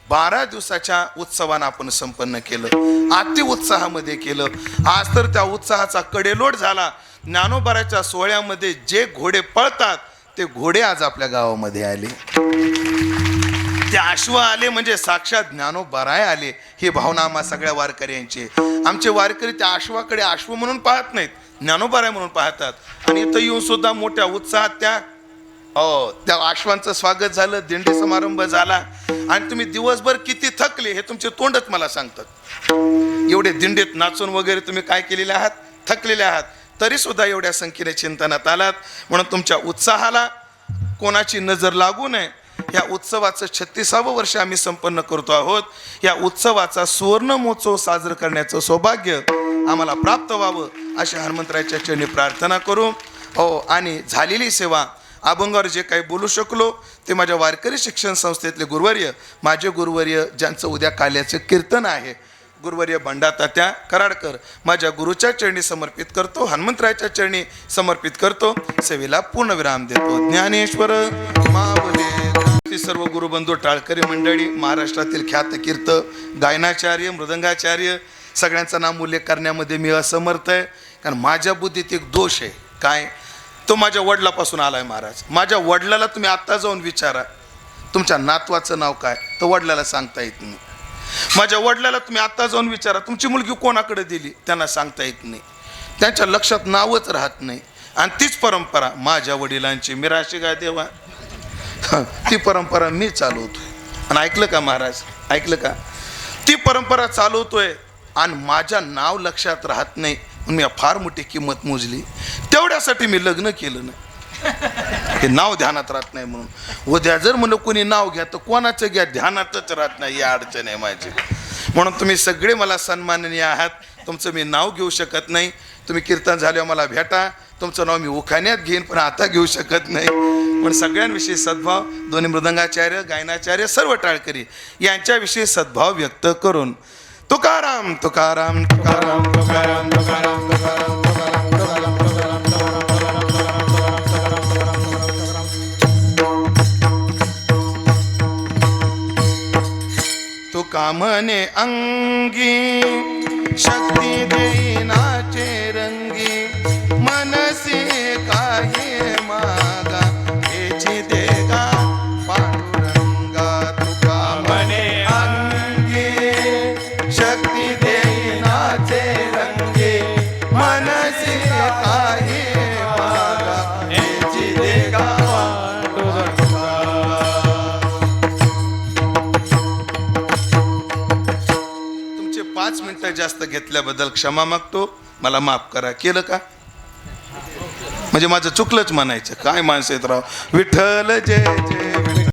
12 दिवसाच्या उत्सवानं आपण संपन्न केलं, अति उत्साहामध्ये केलं. आज तर त्या उत्साहाचा कडेलोट झाला. ज्ञानोबाराच्या सोहळ्यामध्ये जे घोडे पळतात, ते घोडे आज आपल्या गावामध्ये आले. ते अश्व आले म्हणजे साक्षात ज्ञानोबाराय आले. ही भावना आम्हा सगळ्या वारकऱ्यांची. आमचे वारकरी त्या अश्वाकडे अश्व म्हणून पाहत नाहीत, ज्ञानोबाराय म्हणून पाहतात. आणि इथं येऊन सुद्धा मोठ्या उत्साहात त्या अश्वांचं स्वागत झालं, दिंडी समारंभ झाला. आणि तुम्ही दिवसभर किती थकले हे तुमचे तोंडच मला सांगतात. एवढे दिंडीत नाचून वगैरे तुम्ही काय केलेले आहात, थकलेले आहात, तरी सुद्धा एवढ्या संख्येने चिंतनात आलात. म्हणून तुमच्या उत्साहाला कोणाची नजर लागू नये. या उत्सवाचं 36वे वर्ष आम्ही संपन्न करतो आहोत. या उत्सवाचा सुवर्ण महोत्सव साजरा करण्याचं सौभाग्य आम्हाला प्राप्त व्हावं अशी हनुमंतरायाच्या चरणी प्रार्थना करू. हो, आणि झालेली सेवा अभंगावर जे काही बोलू शकलो ते माझ्या वारकरी शिक्षण संस्थेतले गुरुवर्य, माझे गुरुवर्य, ज्यांचं उद्या काल्याचं कीर्तन आहे, गुरुवर्य भंडातात्या कराडकर, माझ्या गुरुच्या चरणी समर्पित करतो, हनुमंतरायाच्या चरणी समर्पित करतो. सेवेला पूर्णविराम देतो. ज्ञानेश्वर मावले. सर्व गुरुबंधू, टाळकरी मंडळी, महाराष्ट्रातील ख्यात कीर्त गायनाचार्य, मृदंगाचार्य, सगळ्यांचा नाम उल्लेख करण्यामध्ये मी असमर्थ आहे. कारण माझ्या बुद्धीत एक दोष आहे. काय? तो माझ्या वडिलापासून आलाय. महाराज, माझ्या वडिलाला तुम्ही आत्ता जाऊन विचारा तुमच्या नातवाचं नाव काय, तर वडिलाला सांगता येत नाही. माझ्या वडिलाला तुम्ही आत्ता जाऊन विचारा तुमची मुलगी कोणाकडे दिली, त्यांना सांगता येत नाही. त्यांच्या लक्षात नावच राहत नाही. आणि तीच परंपरा माझ्या वडिलांची, मिराशी गाय देवा, ती परंपरा मी चालवतोय. आणि ऐकलं का महाराज, ऐकलं का? ती परंपरा चालवतोय आणि माझ्या नाव लक्षात राहत नाही. मी फार मोठी किंमत मोजली. तेवढ्यासाठी मी लग्न केलं नाही. हे नाव ध्यानात राहत नाही म्हणून. उद्या जर म्हणलं कोणी नाव घ्या तर कोणाचं घ्या, ध्यानातच राहत नाही. या अडचण आहे माझी. म्हणून तुम्ही सगळे मला सन्माननीय आहात. तुमचं मी नाव घेऊ शकत नाही. तुम्ही कीर्तन झाल्यावर मला भेटा, तुमचं नाव मी उखाण्यात घेईन, पण आता घेऊ शकत नाही. पण सगळ्यांविषयी सद्भाव, दोन्ही मृदंगाचार्य, गायनाचार्य, सर्व टाळकरी यांच्याविषयी सद्भाव व्यक्त करून तुकाराम तुकाराम तुकाराम तुकाराम तुकाराम तुकाराम तुका म्हणे अंगी शक्ती देईनाचे रंगी. मनसी काही मागा हेची देगा पांडुरंगा तुका मने अंगी शक्ती देईनाचे रंगी मनसी काही मागा हेची देगा तुमचे 5 मिनिटं जास्त घेतल्याबद्दल क्षमा मागतो मला माफ करा केलं का म्हणजे माझं चुकलंच म्हणायचं काय माणसं आहेत राव विठ्ठल जय जय विठ्ठल